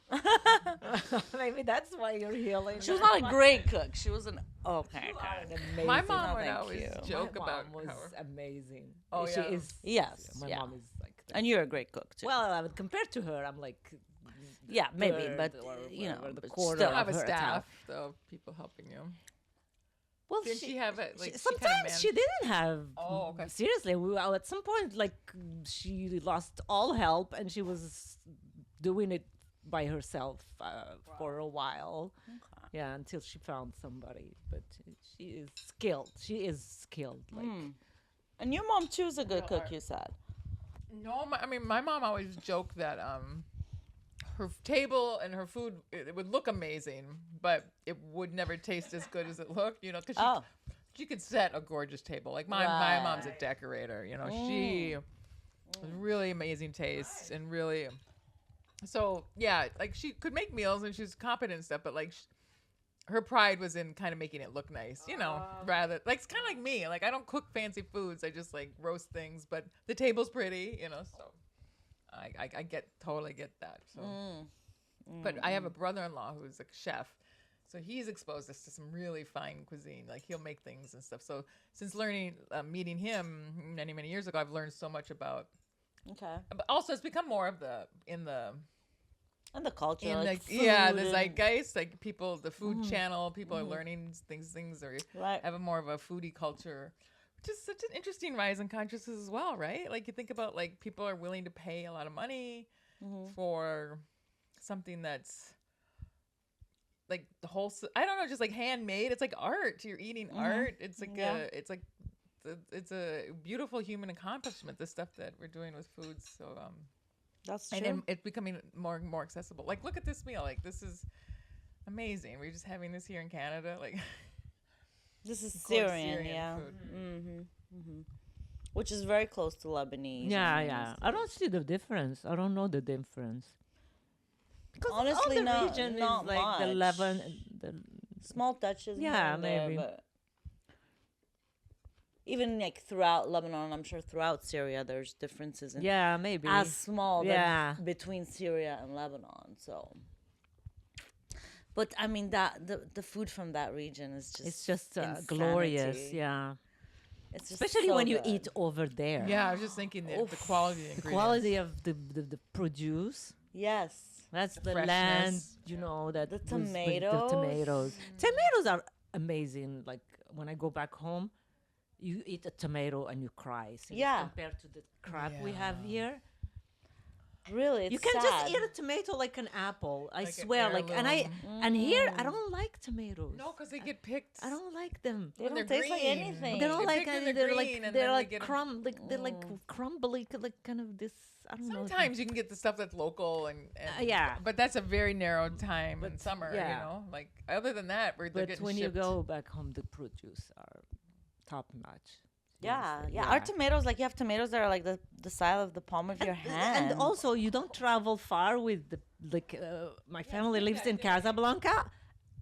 Maybe that's why you're healing. She was not a great cook. She was an okay. You are an amazing. My mom No, would thank always you. joke My about mom was how amazing. Oh, She yeah. is. Yes, My yeah. mom is like. that. And you're a great cook too. Well, I would compared to her, I'm like. yeah, maybe, third but or you know, whatever, the but quarter still. I have a of her staff, account. though, people helping you. Well, Didn't she have it? Like, she kinda sometimes she didn't have. Oh, okay. Seriously, at some point, like she lost all help, and she was doing it by herself for a while. Okay. Yeah, until she found somebody. But she is skilled. She is skilled. Like Mm. And your mom too is a good No, cook. I- You said. No, my mom always joked that her table and her food it would look amazing, but it would never taste as good as it looked. You know, because Oh. she could set a gorgeous table. Like my mom's a decorator. You know, she has really amazing taste and really. So yeah, like she could make meals and she's competent and stuff, but like. Her pride was in kind of making it look nice, you know, rather like it's kind of like me. Like I don't cook fancy foods. I just like roast things, but the table's pretty, you know, so I totally get that. So, but I have a brother-in-law who's a chef. So he's exposed us to some really fine cuisine. Like he'll make things and stuff. So since meeting him many, many years ago, I've learned so much about, Okay. but also it's become more of in the And the culture, in like like yeah, food the and- zeitgeist, like people, the food channel, people are learning things, or Right. have a more of a foodie culture, which is such an interesting rise in consciousness as well, right? Like you think about like people are willing to pay a lot of money for something that's like the whole I don't know, just like handmade. It's like art. You're eating art. It's like Yeah. it's a beautiful human accomplishment, the stuff that we're doing with foods. So That's true. and then it's becoming more and more accessible. Like look at this meal. Like this is amazing. We're just having this here in Canada. Like This is of course, Syrian, yeah. food. Which is very close to Lebanese. Yeah, and yeah. I don't see the difference. I don't know the difference. Because Honestly, all the not- region not is like the much. Lebanon. The, Small touches. Yeah, here and there, maybe. but even like throughout Lebanon, I'm sure throughout Syria, there's differences in yeah, maybe. as small Yeah. between Syria and Lebanon. So, but I mean that the food from that region is just It's just glorious. insanity. Yeah. It's just Especially so when you good. eat over there. Yeah, I was just thinking the quality of The ingredients. quality of the produce. Yes. That's the freshness. land, you know, that The was tomatoes. The tomatoes. Tomatoes are amazing. Like when I go back home, you eat a tomato and you cry. So Yeah. compared to the crap we have here. Really, it's You can sad. just eat a tomato like an apple. I Like an swear. Like heirloom. and here I don't like tomatoes. No, because they get picked. I don't like them. They when don't they're taste like green. anything. They don't They like pick them, any, they're they're green, like and they're then they like get 'em- they're like crumbly, like kind of this. I don't know. Sometimes you can get the stuff that's local and yeah. but that's a very narrow time in summer. yeah. You know, like other than that, they're But getting when shipped. you go back home, the produce are top notch. Yeah, Seriously, yeah. Our tomatoes, like you have tomatoes that are like the size of the palm of your hand. And also, you don't travel far with the my family lives in Casablanca.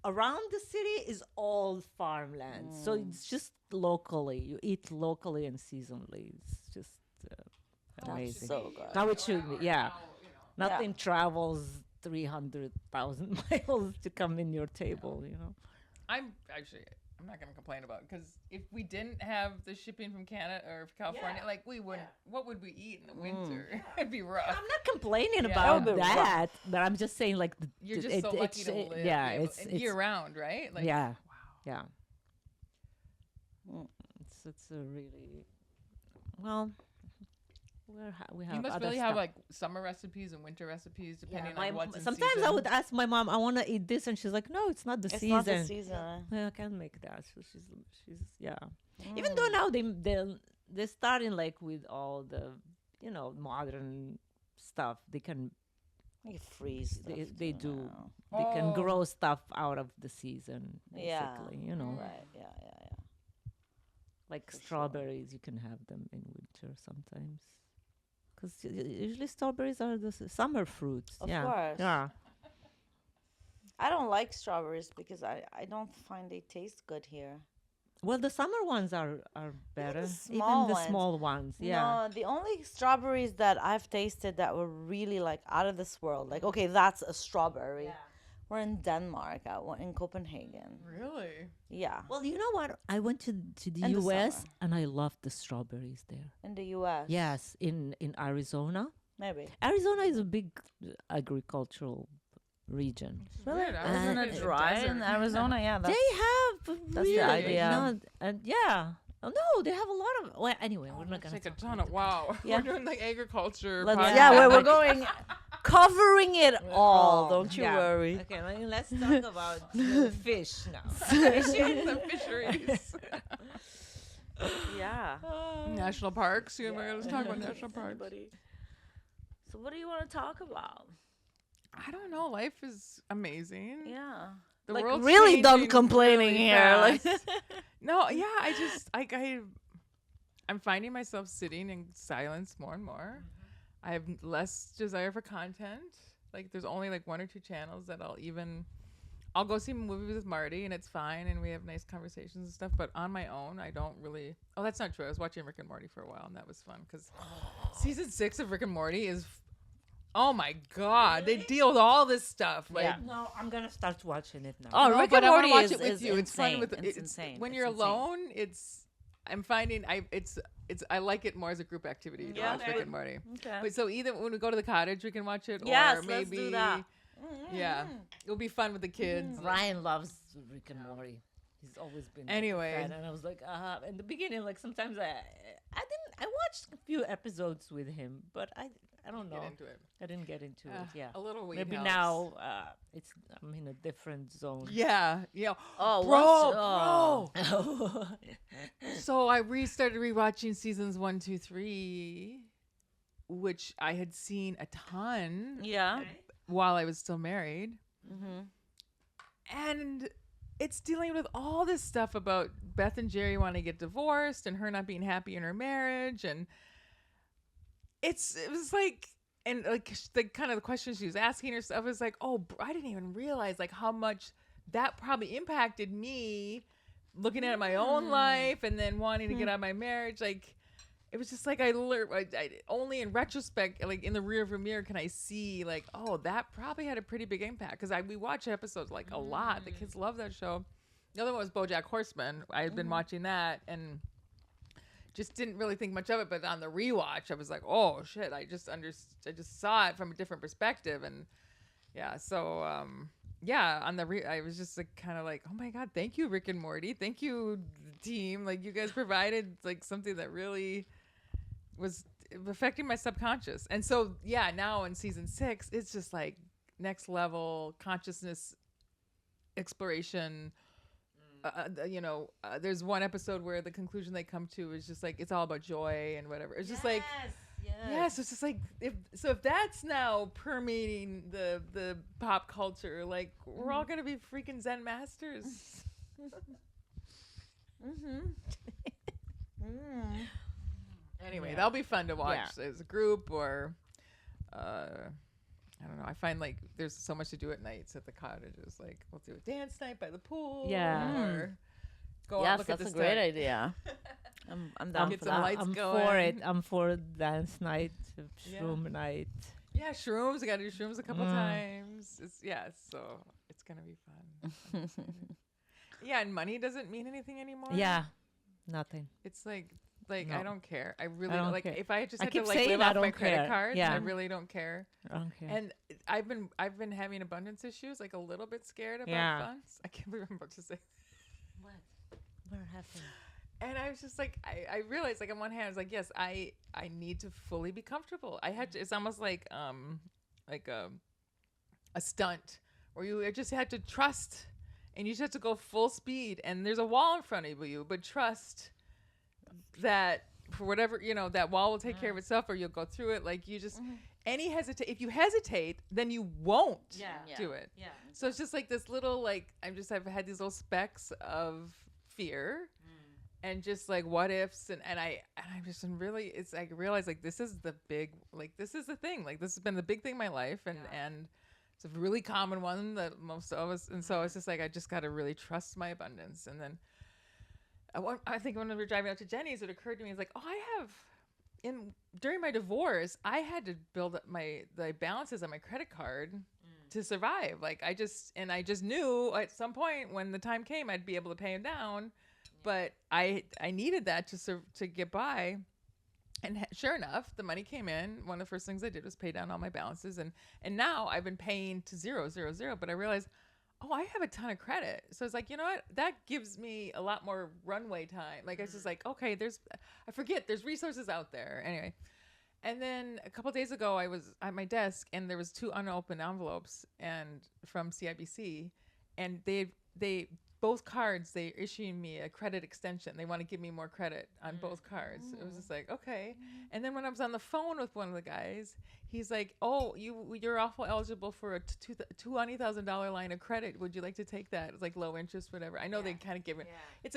Around the city is all farmland, so it's just locally. You eat locally and seasonally. It's just amazing. so good. How it should be, yeah. Nothing travels 300,000 miles to come in your table, you know. I'm not gonna complain about it, because if we didn't have the shipping from Canada or California, like we wouldn't. What would we eat in the winter? It'd be rough. I'm not complaining Yeah. about That would be rough. that, but I'm just saying, like, You're just so lucky to live. yeah, be able- it's and year round, right? Like, yeah, wow. yeah. It's a really well. We have You must other really stuff. have like summer recipes and winter recipes depending My on what's in sometimes I season. would ask my mom, I want to eat this, and she's like, no, it's not the It's season. not the season. Yeah, I can't make that. So she's yeah. Even though now they're starting like with all the modern stuff. They can You freeze. Stuff they too do now. they can Oh. grow stuff out of the season basically. Yeah. You know, Right. Yeah. like For sure. strawberries, you can have them in winter sometimes. Because usually strawberries are the summer fruits. Of yeah. course. Yeah. I don't like strawberries because I don't find they taste good here. Well, the summer ones are better. small Even the ones. small ones. Yeah. No, the only strawberries that I've tasted that were really like out of this world, like okay, that's a strawberry. We're in Denmark, in Copenhagen. Really? Yeah, Well, you know what? I went to the In the U.S. summer. and I loved the strawberries there. in the U.S. Yes, in Arizona. maybe. Arizona is a big agricultural region. Really? Isn't And it it's dry in Arizona? Yeah, that's They have that's the really, idea. and yeah. Oh, no, they have a lot of. Well, anyway, we're not gonna Take a talk ton about of wow. Yeah. We're doing like agriculture. Let's, podcast. yeah, we're going covering it all. Don't you Yeah. worry. Okay, let's talk about fish now. the fisheries. Yeah. National parks. You know, let's talk about national parks. So what do you want to talk about? I don't know. Life is amazing. Yeah. The Like world's really done changing complaining really here. Like fast. No, yeah, I'm finding myself sitting in silence more and more. I have less desire for content. Like there's only like one or two channels that I'll go see movies with Marty and it's fine and we have nice conversations and stuff. But on my own, I don't really. Oh, that's not true. I was watching Rick and Morty for a while and that was fun because season 6 of Rick and Morty is. Oh my God! They deal with all this stuff. Like, Yeah. No, I'm gonna start watching it now. Oh, no, Rick but and I wanna Morty watch is, it with is you. It's fun insane. with It's it's insane. when It's you're insane. alone. I'm finding I like it more as a group activity to Yeah, watch Rick okay. and Morty. Okay. But so either when we go to the cottage, we can watch it, Yes, or let's maybe do that. Yeah, it'll be fun with the kids. Ryan loves Rick and Morty. He's always been Anyway. a fan, and I was like, in the beginning, like sometimes I watched a few episodes with him, but I don't know. Get into it. I didn't get into it. Yeah, A little weed maybe helps. now I'm in a different zone. Yeah. Oh, Bro. So I restarted rewatching seasons 1, 2, 3, which I had seen a ton Yeah. while I was still married. Mm-hmm. And it's dealing with all this stuff about Beth and Jerry wanting to get divorced and her not being happy in her marriage. And it was like, and like the kind of the questions she was asking herself was like, oh, I didn't even realize like how much that probably impacted me looking at my own life and then wanting to get out of my marriage. Like, it was just like I learned, I only in retrospect, like in the rearview mirror, can I see like, oh, that probably had a pretty big impact. Because we watch episodes like a lot. The kids love that show. The other one was BoJack Horseman. I had been watching that and just didn't really think much of it. But on the rewatch, I was like, oh shit, I just saw it from a different perspective. And yeah, so on the I was just like kind of like, oh my god, thank you, Rick and Morty, thank you, team. Like you guys provided like something that really was affecting my subconscious. And so yeah, now in season 6 it's just like next level consciousness exploration. There's one episode where the conclusion they come to is just like it's all about joy and whatever. It's just like yes, it's just like if that's now permeating the pop culture, like we're all gonna be freaking Zen masters. Anyway, that'll be fun to watch as a group or I don't know. I find like there's so much to do at nights at the cottages. Like we'll do a dance night by the pool. Yeah. Or go out Yes, and look at that's the a great stars. idea. I'm down Get for some that. lights I'm going. for it. I'm for dance night, shroom night. Yeah, shrooms. I got to do shrooms a couple times. So it's gonna be fun. I'm excited. Yeah, and money doesn't mean anything anymore. Yeah, nothing. It's like No. I don't care. I really don't like care. if I just I had to keep like saying live I off my don't credit care. cards, Yeah. I really don't care. I don't care. And I've been having abundance issues, like a little bit scared about Yeah. funds. I can't believe I'm about to say. What happened? And I was just like, I realized like on one hand, I was like, yes, I need to fully be comfortable. I had to. It's almost like a stunt where you just had to trust, and you just have to go full speed. And there's a wall in front of you, but trust that for whatever that wall will take care of itself, or you'll go through it. Like you just if you hesitate, then you won't do it. Yeah. So it's just like this little like I've had these little specks of fear and just like what ifs and I'm just really it's like I realize like this is the big like this is the thing, like this has been the big thing in my life and it's a really common one that most of us, and so it's just like I just got to really trust my abundance. And then I think when we were driving out to Jenny's, it occurred to me, it's like, during my divorce, I had to build up the balances on my credit card to survive. Like I just knew at some point when the time came, I'd be able to pay them down, but I needed that to get by. And sure enough, the money came in. One of the first things I did was pay down all my balances, and now I've been paying to 0, 0, 0. But I realized, I have a ton of credit. So it's like, you know what? That gives me a lot more runway time. Like, it's just like, okay, there's resources out there. Anyway. And then a couple of days ago, I was at my desk and there was 2 unopened envelopes from CIBC, and both cards, they're issuing me a credit extension. They want to give me more credit on both cards. It was just like, okay. And then when I was on the phone with one of the guys, he's like, oh, you're awful eligible for a $20,000 line of credit. Would you like to take that? It's like low interest, whatever. I know they kind of give it. It's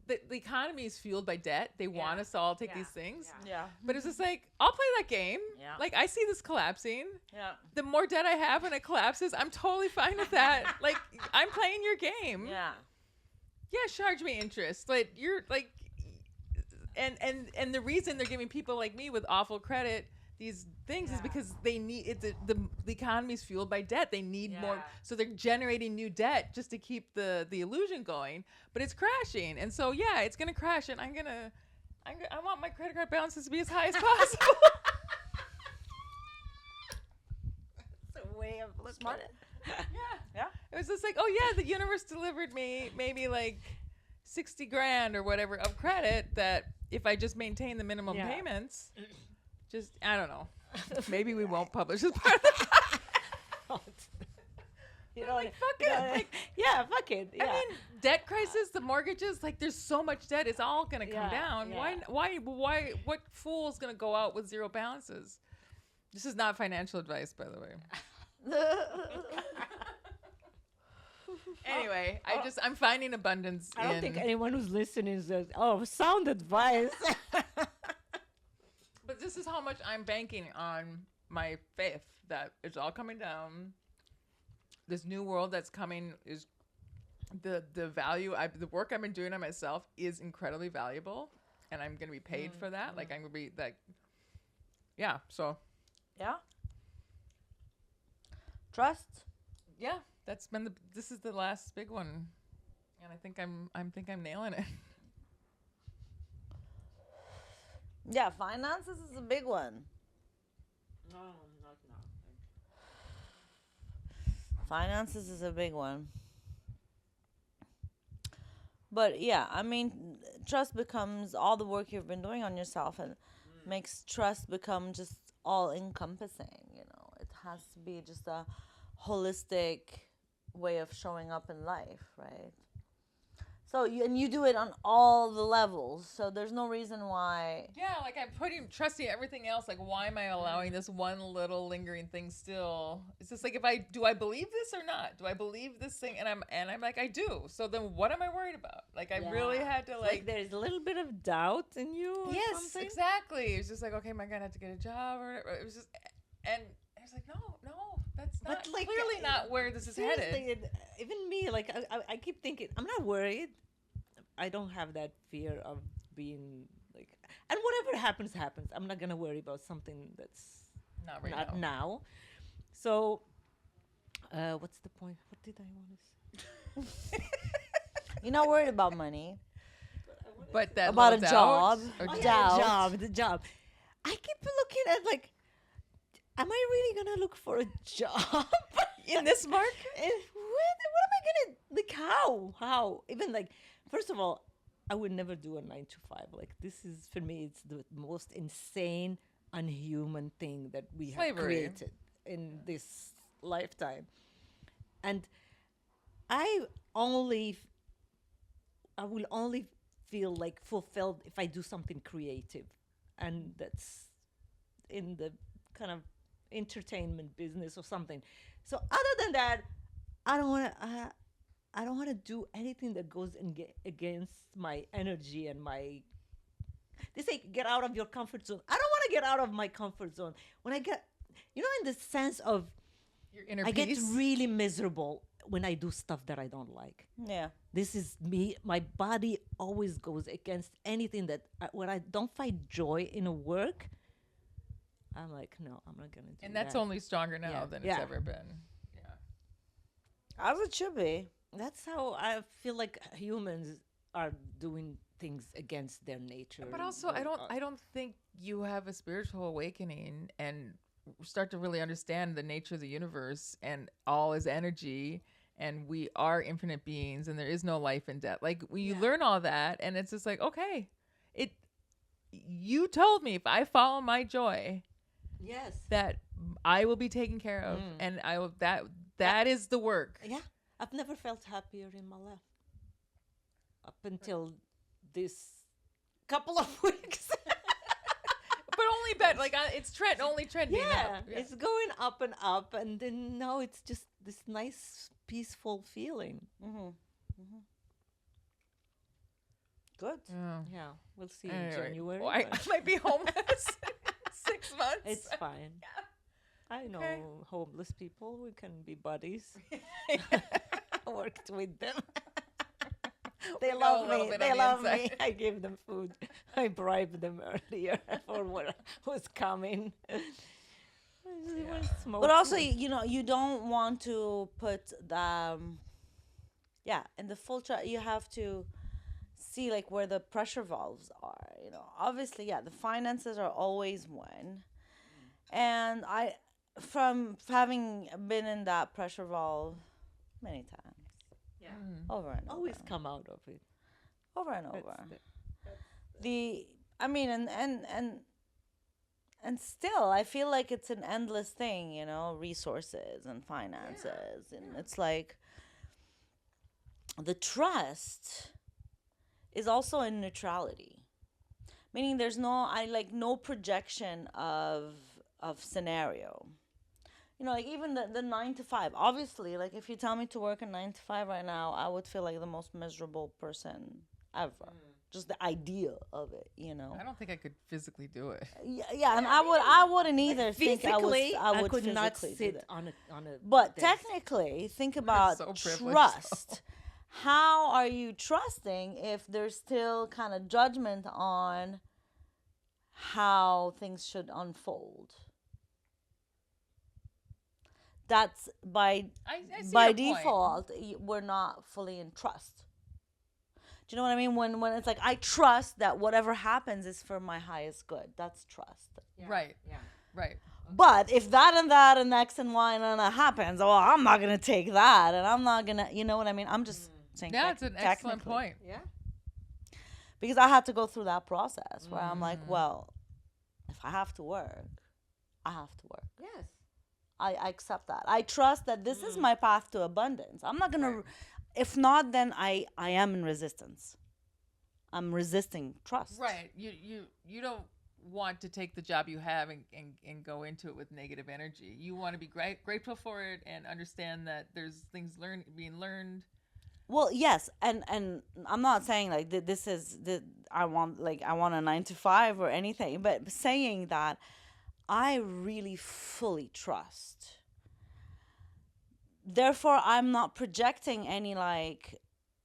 the economy is fueled by debt. They want us to all take these things. Yeah. But it's just like, I'll play that game. Yeah. Like, I see this collapsing. Yeah. The more debt I have when it collapses, I'm totally fine with that. Like, I'm playing your game. Yeah. Yeah, charge me interest. Like, you're like, and the reason they're giving people like me with awful credit these things is because they need the economy's fueled by debt. They need more, so they're generating new debt just to keep the illusion going. But it's crashing, and so it's gonna crash, and I want my credit card balances to be as high as possible. That's a way Smart. Yeah. It was just like, oh yeah, the universe delivered me maybe like 60 grand or whatever of credit that if I just maintain the minimum Yeah. payments, just, I don't know. Maybe we won't publish this part of the You know, like, fuck you know, it. Like, yeah, fuck it. Yeah. I mean, debt crisis, the mortgages, like there's so much debt, it's all gonna come Yeah, down. yeah. Why, what fool's gonna go out with zero balances? This is not financial advice, by the way. Anyway, I'm finding abundance. I don't think anyone who's listening says, "Oh, sound advice." But this is how much I'm banking on my faith that it's all coming down. This new world that's coming is the value. The work I've been doing on myself is incredibly valuable, and I'm gonna be paid for that. Like I'm gonna be like, yeah. So Yeah. Trust. yeah, that's been this is the last big one, and I think I'm nailing it. Yeah, finances is a big one. No, not now. Finances is a big one. But yeah, I mean, trust becomes all the work you've been doing on yourself and makes trust become just all encompassing, you know. It has to be just a holistic way of showing up in life, right? So you do it on all the levels. So there's no reason why. Yeah, like I'm trusting everything else. Like, why am I allowing this one little lingering thing still? It's just like, do I believe this or not? Do I believe this thing? And I'm like, I do. So then what am I worried about? Like, I really had to It's like there's a little bit of doubt in you. Or yes, something. exactly. It's just like, okay, am I gonna have to get a job or whatever? It was just, and I was like, no, that's not But, like, clearly not where this is headed. Seriously, even me, like I keep thinking, I'm not worried. I don't have that fear of being like, and whatever happens, happens. I'm not gonna worry about something that's Not right not now. now. So, what's the point? What did I want to say? You're not worried about money. But that About a little job. doubt or Oh, Oh, doubt. yeah, the job. I keep looking at like, am I really gonna look for a job in this market. what am I gonna like? How? Even like, first of all, I would never do a 9 to 5. Like this is for me, it's the most insane, unhuman thing that we have Slavery. created in this lifetime, and I will only feel like fulfilled if I do something creative, and that's in the kind of entertainment business or something. So other than that, I don't want to. I don't want to do anything that goes against my energy and my. They say get out of your comfort zone. I don't want to get out of my comfort zone. When I get, in the sense of, Your inner I get peace. really miserable when I do stuff that I don't like. Yeah. This is me. My body always goes against anything that when I don't find joy in a work. I'm like, no, I'm not gonna do that. And that's only stronger now Yeah. than Yeah. it's ever been. Yeah. As it should be. That's how I feel like humans are doing things against their nature. But also, I don't think you have a spiritual awakening and start to really understand the nature of the universe and all is energy and we are infinite beings and there is no life and death. Like when you learn all that and it's just like, okay, you told me if I follow my joy Yes. that I will be taken care of and I will that is the work. Yeah. I've never felt happier in my life. Up until this couple of weeks. But only better. Like it's only trending Yeah, up. it's going up, and then now it's just this nice, peaceful feeling. Good. Yeah. Yeah, we'll see in Anyway, January. well, I but might be homeless in 6 months. it's fine. I know Okay. homeless people. We can be buddies. Worked with them. They know a love little me. bit They on the love me. inside. I give them food. I bribed them earlier for what was coming. But also, you don't want to put the, in the full you have to see like where the pressure valves are. Obviously, the finances are always one, and from having been in that pressure valve many times, Yeah. over and over, Always come out of it. over and That's over. the, The I mean, and still, I feel like it's an endless thing, resources and finances, and it's like the trust is also in neutrality, meaning there's no projection of scenario. Like even the 9 to 5. Obviously, like if you tell me to work a 9 to 5 right now, I would feel like the most miserable person ever. Just the idea of it. I don't think I could physically do it. Yeah, and I wouldn't either think physically, I would could not physically do sit that. on a But desk. technically, think about so privileged, trust. How are you trusting if there's still kind of judgment on how things should unfold? That's I see by your point. default, we're not fully in trust. Do you know what I mean? When it's like, I trust that whatever happens is for my highest good. That's trust. Right. Yeah. Right. But if that and X and Y and that happens, well, I'm not gonna take that, and I'm not gonna, you know what I mean? I'm just saying. Yeah, it's an excellent technically. point. Yeah. Because I had to go through that process where I'm like, well, if I have to work, I have to work. Yes. I accept that. I trust that this is my path to abundance. I'm not gonna. If not, then I am in resistance. I'm resisting trust. Right. You don't want to take the job you have and go into it with negative energy. You want to be grateful for it and understand that there's things being learned. Well, yes, and I'm not saying like this is I want a 9 to 5 or anything, but saying that I really fully trust. Therefore, I'm not projecting any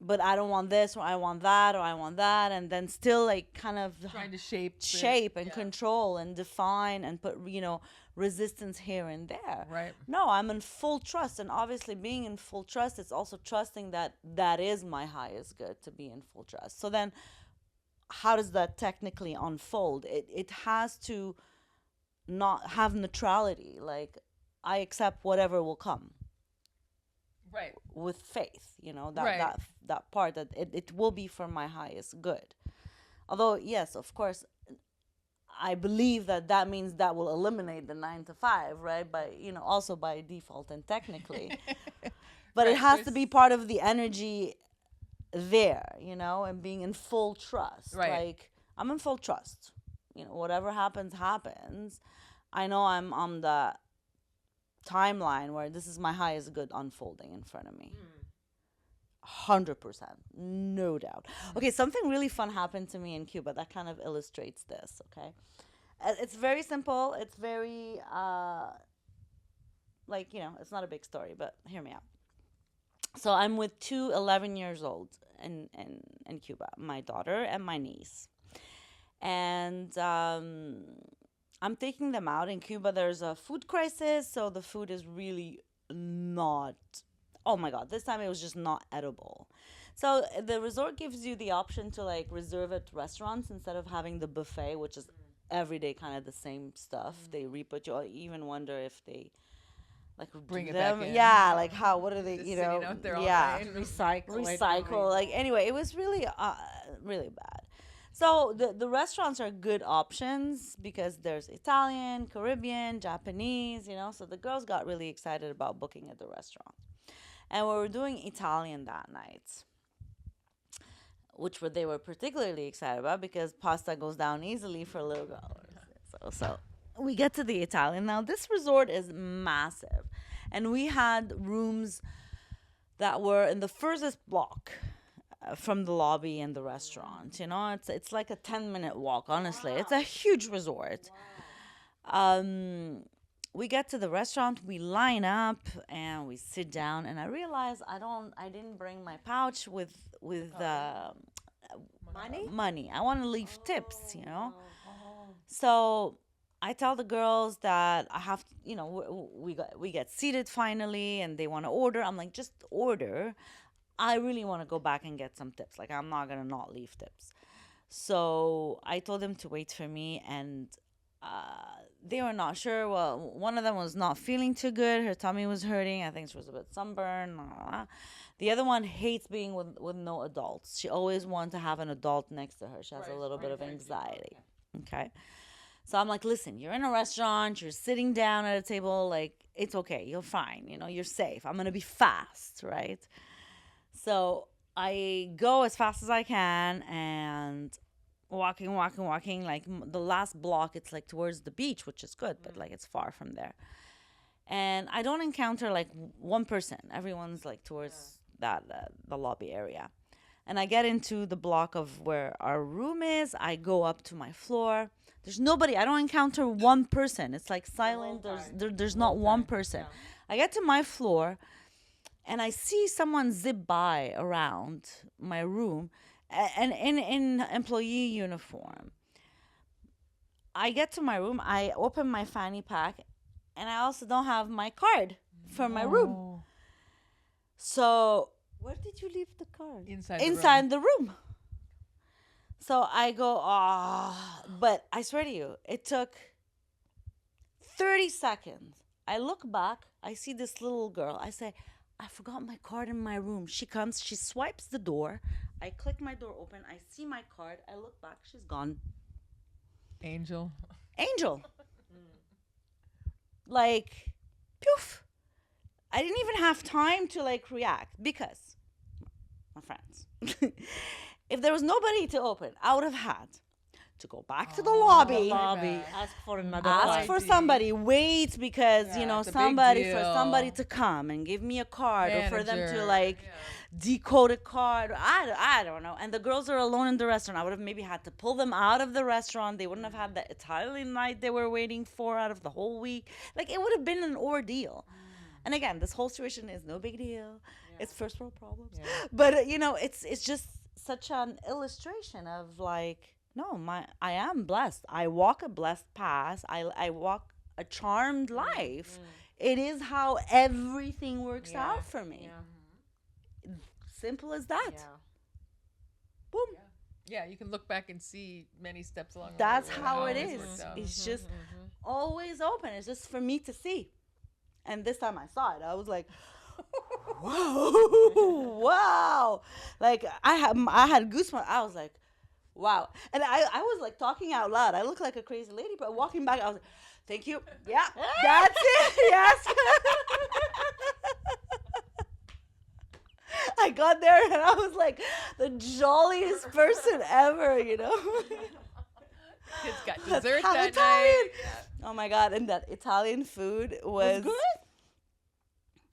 but I don't want this or I want that or I want that, and then still like kind of Trying to shape and control and define and put resistance here and there. Right. No, I'm in full trust, and obviously being in full trust, it's also trusting that that is my highest good, to be in full trust. So then how does that technically unfold? It has to not have neutrality. Like, I accept whatever will come Right. with faith, that Right. that part that it will be for my highest good. Although, yes, of course, I believe that means that will eliminate the 9 to 5, right? But also by default and technically, but it Right, has to there's- be part of the energy there, and being in full trust. Right. Like, I'm in full trust. Whatever happens. I know I'm on the timeline where this is my highest good unfolding in front of me. 100%, no doubt. Okay, something really fun happened to me in Cuba that kind of illustrates this. Okay, it's very simple. It's very it's not a big story, but hear me out. So I'm with two 11 years old in Cuba, my daughter and my niece, and I'm taking them out. In Cuba, there's a food crisis, so the food is really not. Oh my God, this time it was just not edible. So the resort gives you the option to reserve at restaurants instead of having the buffet, which is every day kind of the same stuff. They reput you. I even wonder if they Bring do it back them. in. Yeah, how, what are they, Just sitting out there all yeah. night. Recycle. Anyway, it was really really bad. So the restaurants are good options because there's Italian, Caribbean, Japanese, so the girls got really excited about booking at the restaurant. And we were doing Italian that night, they were particularly excited about because pasta goes down easily for little girls. So we get to the Italian. Now, this resort is massive, and we had rooms that were in the furthest block from the lobby and the restaurant. It's like a 10-minute walk. Honestly, it's a huge resort. We get to the restaurant, we line up, and we sit down. And I realize I didn't bring my pouch with money. I want to leave tips. So I tell the girls that I have, we get seated finally, and they want to order. I'm like, just order. I really want to go back and get some tips. I'm not gonna not leave tips. So I told them to wait for me, and they were not sure. Well, one of them was not feeling too good. Her tummy was hurting. I think she was a bit sunburned. Blah, blah, blah. The other one hates being with no adults. She always wants to have an adult next to her. She has a little bit of anxiety. Okay. So I'm like, listen, you're in a restaurant, you're sitting down at a table, like, it's okay, you're fine, you're safe. I'm gonna be fast, right? So I go as fast as I can and walking, like the last block, it's like towards the beach, which is good, but like it's far from there. And I don't encounter like one person. Everyone's like towards the lobby area. And I get into the block of where our room is. I go up to my floor. There's nobody. I don't encounter one person. It's like silent. There's not one person. I get to my floor, and I see someone zip by around my room, and in employee uniform. I get to my room. I open my fanny pack, and I also don't have my card for my room. So Where did you leave the card? inside the room. So I go, but I swear to you, it took 30 seconds. I look back, I see this little girl. I say, I forgot my card in my room. She comes, she swipes the door. I click my door open. I see my card. I look back, she's gone. Angel. Like, poof. I didn't even have time to like react because, my friends, if there was nobody to open, I would have had to go back to the lobby, Ask for another ask card. for somebody, wait because it's a big somebody deal. to come and give me a card or for them to Manager, like decode a card. I don't know. And the girls are alone in the restaurant. I would have maybe had to pull them out of the restaurant. They wouldn't have had the Italian night they were waiting for out of the whole week. Like it would have been an ordeal. And again, this whole situation is no big deal. It's first world problems. But it's just such an illustration of like, no, I am blessed. I walk a blessed path. I walk a charmed life. It is how everything works out for me. Simple as that. Boom. Yeah, you can look back and see many steps along the way. That's where how it always is. works out. It's just always open. It's just for me to see. And this time I saw it. I was like, whoa, wow. Like I had goosebumps. I was like, wow. And I was like talking out loud. I look like a crazy lady, but walking back, I was like, thank you. Yeah, that's it. Yes. I got there and I was like the jolliest person ever, Kids got That's dessert how that Italian. night. Oh my God. And that Italian food was good?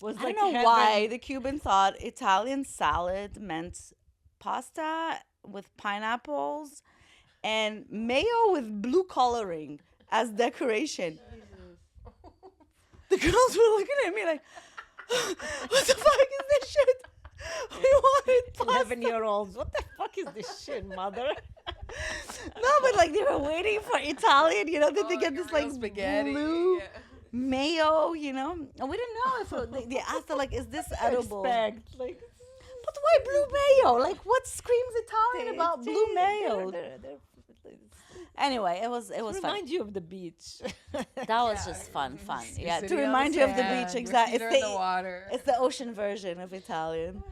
Was I don't know why the Cuban thought Italian salad meant pasta with pineapples and mayo with blue coloring as decoration. The girls were looking at me like, what the fuck is this shit? We wanted pasta. 11-year-olds. What the fuck is this shit, mother? No, but like they were waiting for Italian, then they get this like spaghetti. blue mayo, and we didn't know if they asked her like, is this edible? Expect, like, But why blue mayo? Like, what screams Italian about blue mayo? Anyway, it was fun. Remind you of the beach. That was just fun. You're Yeah, to sitting on remind the you of the sand, beach. your Exactly. feet are in the water. It's the ocean version of Italian.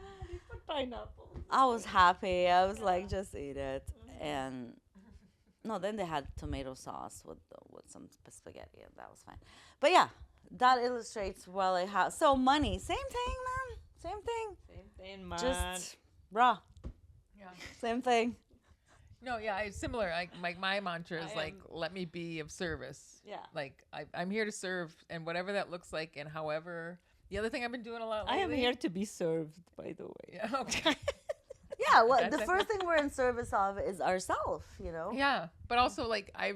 Pineapple. I was happy. I was like, just eat it. And no, then they had tomato sauce with some spaghetti, and that was fine. But yeah, that illustrates well how. So money, same thing, man. Same thing. Same thing, man. Just raw. Yeah. Same thing. No, yeah, it's similar. My mantra is like, let me be of service. Yeah. Like I'm here to serve, and whatever that looks like, and however. The other thing I've been doing a lot lately. I am here to be served, by the way. Yeah. Okay. Yeah. Well, That's the it. first thing we're in service of is ourselves. Yeah, but also like I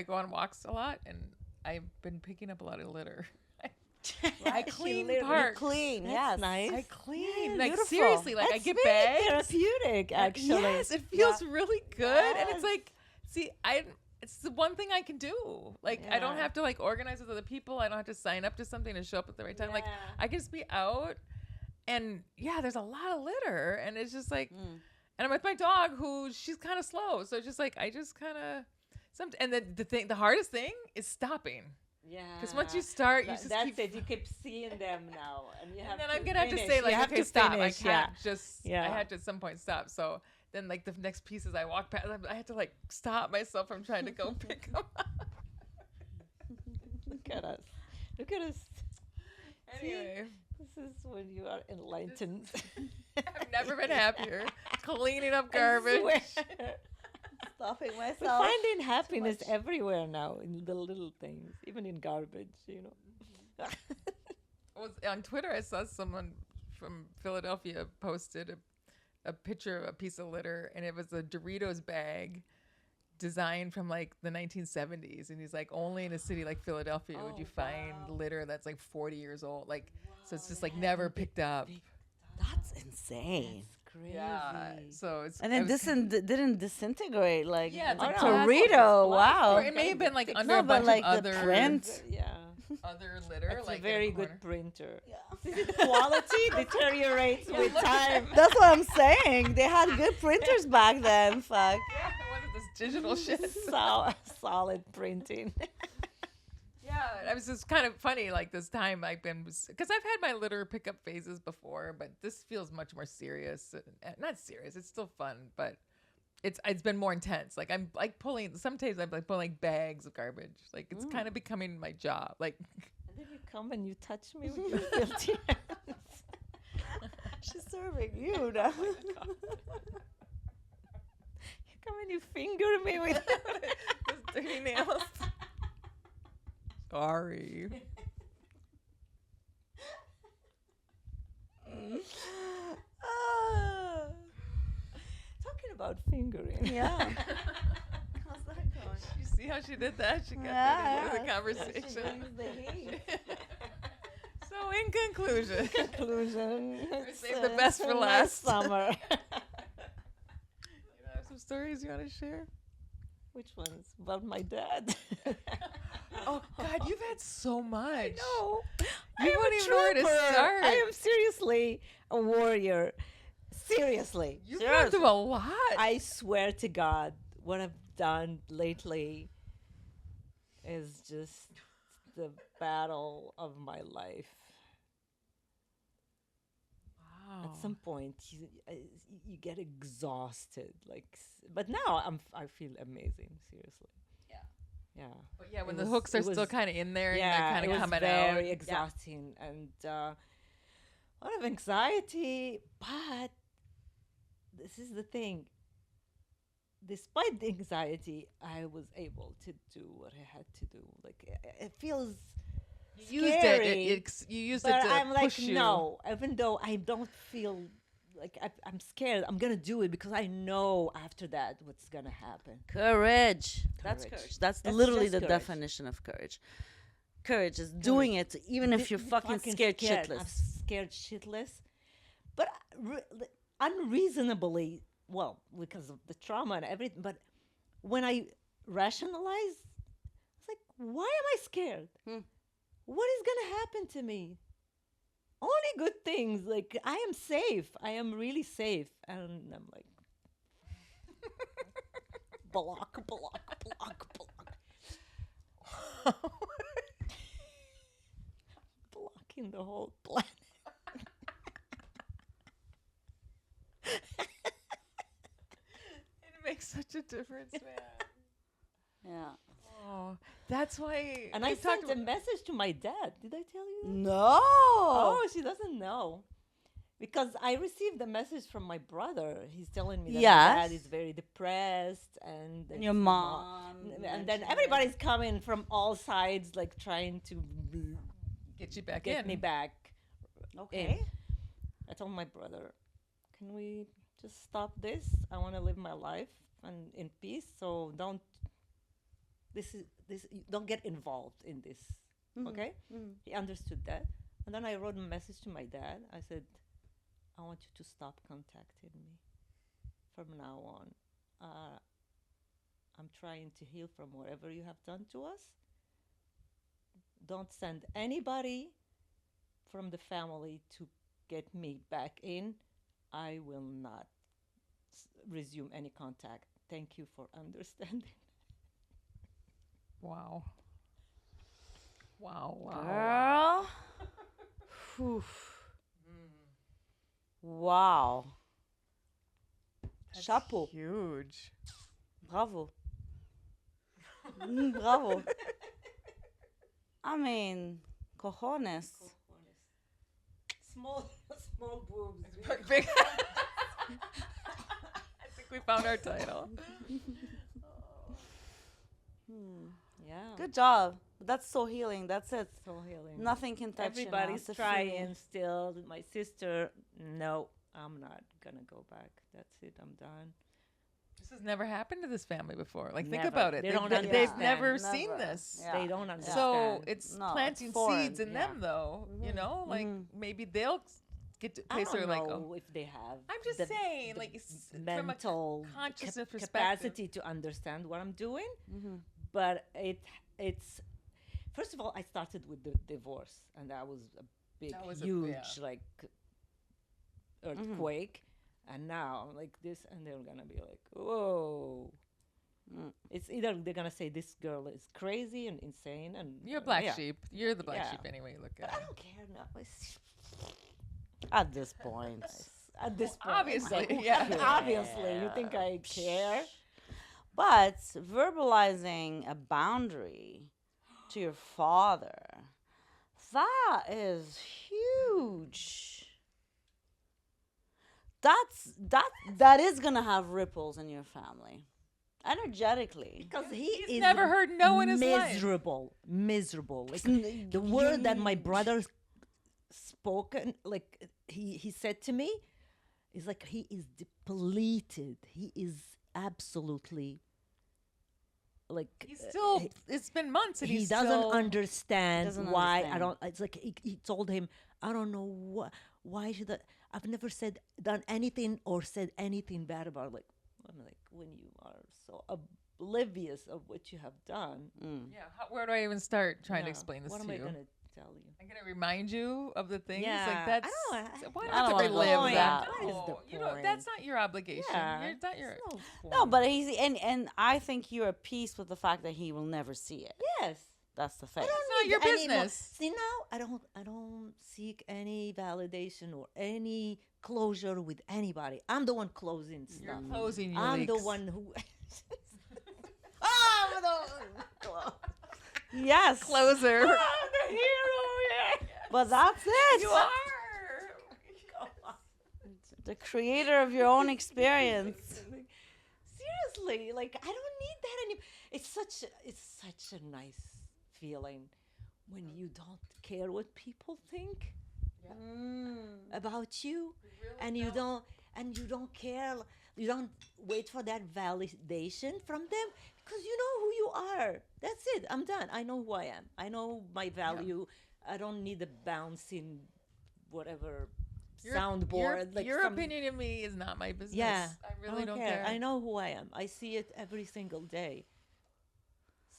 go on walks a lot, and I've been picking up a lot of litter. I clean You parks. clean. That's Yes. nice. I clean. Like beautiful. seriously, like I That's get very bags. therapeutic, actually. Yes, it feels really good, and Yes. it's like, see, it's the one thing I can do. Like I don't Yeah. have to like organize with other people. I don't have to sign up to something to show up at the right time. Like Yeah. I can just be out, and yeah, there's a lot of litter, and it's just like, and I'm with my dog, who she's kind of slow, so it's just like I just kind of And the hardest thing is stopping. Yeah. Because once you start, you just that's keep. it. You keep seeing them now, and you have. And then to I'm gonna have to finish. say You like, have okay, to stop. finish, I can't just. Yeah. I had to at some point stop. So then, like the next pieces I walk past, I had to like stop myself from trying to go pick them up. Look at us. Look at us. Anyway, This is when you are enlightened. I've never been happier. Cleaning up I garbage. swear. Stopping We're myself. finding happiness much. everywhere now in the little things, even in garbage, you know. Was on Twitter. I saw someone from Philadelphia posted a picture of a piece of litter, and it was a Doritos bag designed from like the 1970s, and he's like, only in a city like Philadelphia would you find litter that's like 40 years old, like so it's just like never picked up. That's insane. Crazy. Yeah, so it's And it didn't disintegrate like Yeah, it's a like Dorito. plastic. Wow. or it may have been like under No, a but bunch like of the other print. Yeah. other litter. It's like a very in corner. good printer. Yeah. Is it quality deteriorates with time? That's what I'm saying. They had good printers back then. Fuck. Yeah, it wasn't this digital shit. Solid printing. Yeah, it was just kind of funny. Like this time, I've been because I've had my litter pickup phases before, but this feels much more serious. Not serious; it's still fun, but it's been more intense. Like I'm like pulling. Sometimes I'm like pulling bags of garbage. Like it's kind of becoming my job. Like And then you come and you touch me with your guilty hands. She's serving you now. You come and you finger me with. those dirty nails. Sorry. Ah. Talking about fingering. Yeah. How's that going? You see how she did that? She got that into the conversation. So in conclusion, Conclusion. save the best for last. Summer. you have some stories you want to share? Which ones? About my dad. Oh God, you've had so much. No. You won't even know where to start. I am seriously a warrior. Seriously. You've been through a lot. I swear to God, what I've done lately is just the battle of my life. Wow. At some point, you get exhausted. But now I feel amazing. Seriously. Yeah. But yeah, when It the was- hooks are it was- still kind of in there and Yeah, they're kind it of was coming very out. exhausting and a lot of anxiety. But this is the thing. Despite the anxiety, I was able to do what I had to do. Like it feels You used scary, it. You used it but to I'm like, push you. no. Even though I don't feel like I'm scared, I'm gonna do it because I know after that what's gonna happen. Courage. That's Courage. courage. That's That's literally just the courage. definition of courage. Courage is doing it even if you're fucking scared shitless. I'm scared shitless, but unreasonably. Well, because of the trauma and everything. But when I rationalize, it's like, why am I scared? What is gonna happen to me? Only good things. Like I am safe. I am really safe, and I'm like, block, blocking the whole planet. It makes such a difference, man. Yeah. Oh, that's why. And I we've talked sent a about- message to my dad. Did I tell you that? No. Oh, she doesn't know. Because I received a message from my brother. He's telling me that my dad Yes. is very depressed and And your his mom and mentioned then it. everybody's coming from all sides, like trying to get you back get in. me back. Okay. I told my brother, can we just stop this? I want to live my life and in peace. So don't don't get involved in this. Okay? He understood that. And then I wrote a message to my dad. I said, I want you to stop contacting me from now on. I'm trying to heal from whatever you have done to us. Don't send anybody from the family to get me back in. I will not resume any contact. Thank you for understanding. Wow. Wow. Wow. Girl. Whew. Wow. That's Chapeau. huge. Bravo. Bravo. I mean, cojones. Small, small boobs. Big. I think we found our title. Yeah. Good job. That's so healing. That's it. So healing. Nothing can touch you now. Everybody's It's a trying feeling. still. My sister, no, I'm not gonna go back. That's it. I'm done. This has never happened to this family before. Like, think Never. about it. They They've, don't they've understand. never Never. seen this. Yeah. They don't understand. So it's No, it's planting foreign. seeds in Yeah. them, though. You know, like Mhm. maybe they'll get to I place don't her know like, oh, if they have. I'm just the- saying, the like, from a mental consciousness perspective. capacity to understand what I'm doing. Mhm. But it's first of all, I started with the divorce, and that was a big, That was huge like earthquake. And now I'm like this, and they're gonna be like, whoa. Mm. It's either they're gonna say this girl is crazy and insane, and You're a black yeah. sheep. You're the black Yeah. sheep anyway. Look But at I it. don't care now. At this point. At this point, obviously, like, who yeah. cares? Obviously, you think I care? But verbalizing a boundary to your father, that is huge. That is gonna have ripples in your family, energetically. Because he He's is never heard no in his life. miserable. Like the word that my brother spoken, like he said to me, is like he is depleted. He is absolutely like He's still. It's been months, and he he's doesn't still, understand doesn't why I understand. don't. It's like he told him, I don't know why should I've never done anything or said anything bad about it. Like I'm like when you are so oblivious of what you have done. Yeah. Where do I even start trying to yeah, explain this what to am I you? gonna tell you? I'm gonna remind you of the things. Yeah, Like that's. I know, Why I not don't to wanna go relive through that? that. What is No, the you know point? that's not your obligation. Yeah, You're not your. it's no No, point. but he's and I think you're at peace with the fact that he will never see it. yes. That's the thing. It's not your Any more- business. See now, I don't seek any validation or any closure with anybody. I'm the one closing You're stuff. closing your I'm the leaks. one who. I'm the one. Yes, Closer. I'm the hero. Yeah. but that's it. You are. The creator of your own experience. Seriously, like I don't need that anymore. It's such a nice feeling when you don't care what people think about you, and you don't care. You don't wait for that validation from them because you know who you are. That's it. I'm done. I know who I am. I know my value. I don't need a bouncing whatever soundboard. Like your some- opinion of me is not my business. Yeah, I really don't care. I know who I am. I see it every single day.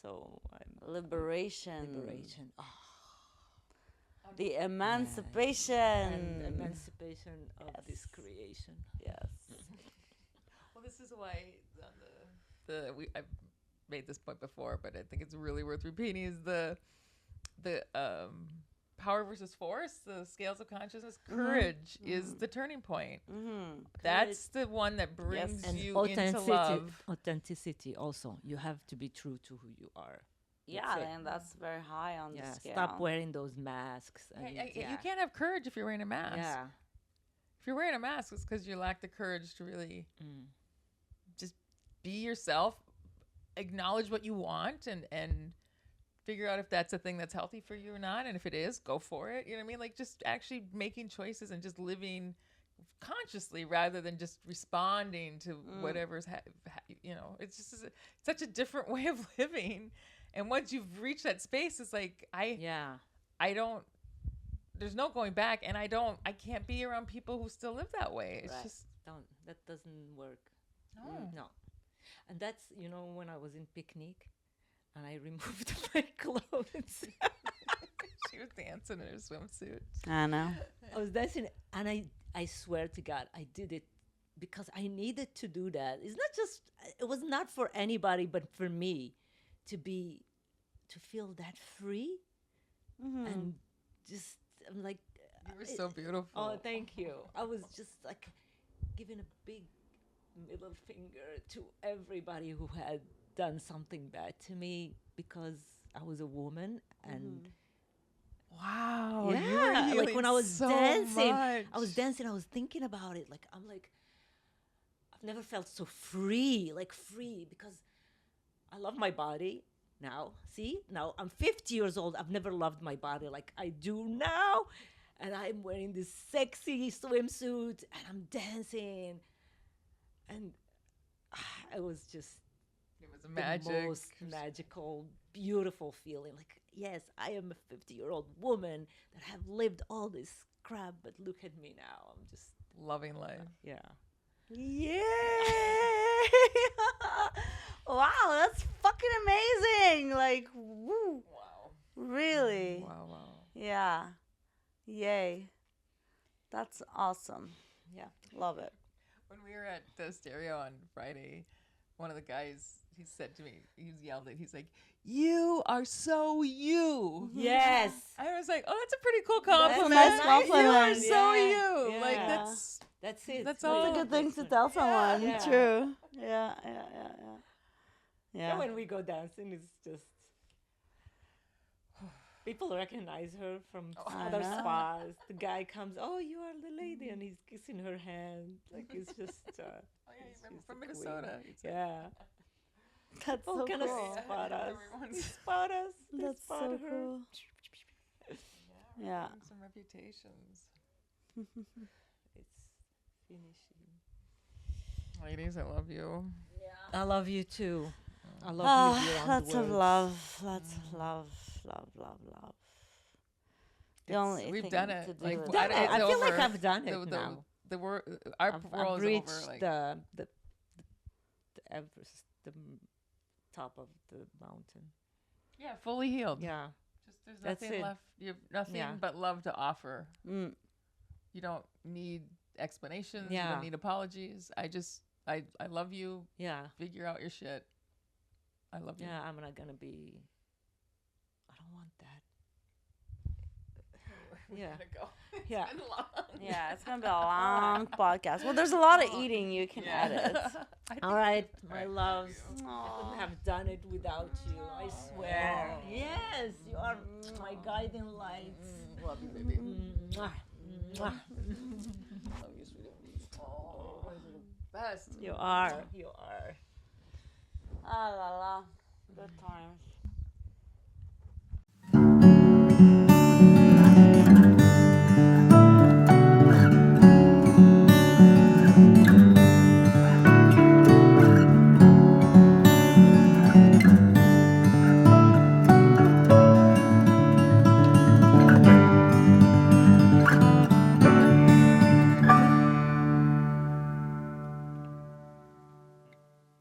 So I'm Liberation. liberation. Oh, The emancipation. and emancipation of this creation. Yes. Well, this is why on I've made this point before, but I think it's really worth repeating. Is the power versus force, the scales of consciousness. Courage is the turning point. Mm-hmm. That's the one that brings And you into love. authenticity also. You have to be true to who you are. Yeah, it. and that's very high on Yeah, the scale. stop wearing those masks. And, You can't have courage if you're wearing a mask. Yeah. If you're wearing a mask, it's because you lack the courage to really Mm. just be yourself, acknowledge what you want, and figure out if that's a thing that's healthy for you or not. And if it is, go for it. You know what I mean? Like just actually making choices and just living consciously rather than just responding to whatever's, it's just such a different way of living. And once you've reached that space, it's like, there's no going back. And I can't be around people who still live that way. It's Right. just, That doesn't work. no. No. And that's, when I was in picnic and I removed my clothes. She was dancing in her swimsuit. I know. I was dancing and I swear to God, I did it because I needed to do that. It was not for anybody, but for me to be to feel that free and just I'm like You were so beautiful. oh, thank you. I was just like giving a big middle finger to everybody who had done something bad to me because I was a woman and Wow. yeah, You were healing like when I was so dancing, much. I was dancing, I was thinking about it. Like I'm like I've never felt so free, like free because I love my body now. See, now I'm 50 years old. I've never loved my body like I do now. And I'm wearing this sexy swimsuit and I'm dancing. And it was just It was the magic. most magical, beautiful feeling. Like, yes, I am a 50-year-old woman that have lived all this crap, but look at me now. I'm just, Loving life. yeah. Yeah. Wow, that's fucking amazing. Like, woo. Wow. Really? Wow. Yeah. Yay. That's awesome. Yeah. Love it. When we were at the stereo on Friday, one of the guys, he said to me, he yelled it, he's like, "You are so you." Yes. I was like, "Oh, that's a pretty cool That's a compliment. nice You are compliment. so Yeah. you." Yeah. Like that's That's it. That's That's all. a good thing to tell someone. Yeah. True. Yeah. Yeah, when we go dancing, it's just people recognize her from I other know. spas. The guy comes, "Oh, you are the lady," and he's kissing her hand. Like it's just. oh yeah, It's you're just from the Minnesota. queen. It's like, Yeah, That's people so gonna cool. spot us. Everyone's- They spot us. They That's spot so her. cool. we're Yeah. getting some reputations. It's finishing. Ladies, I love you. I love you too. I love Ah, you. beyond lots of words. love. Lots of love. The only We've thing done to it. do Like, is Done it. it's I feel like over. I've done it The now. our I've world is reached over. Like, the Everest, the top of the mountain. yeah, fully healed. Yeah, Just there's That's nothing it. left. You have nothing Yeah. but love to offer. Mm. You don't need explanations. You Yeah. don't need apologies. I love you. yeah, Figure out your shit. I love you. yeah. I'm not gonna be. I don't want that. We Yeah. gotta go. It's Yeah. been long. Yeah, it's gonna be a long podcast. Well, there's a lot of eating you can edit. I think All right, it's- my I love loves. you. I couldn't have done it without you. I swear. Aw. Yes, you are my guiding lights. Love you, baby. Mwah, mwah. Love you, sweetie. Oh, you're the best. You are. You are. Ah la la. Good times.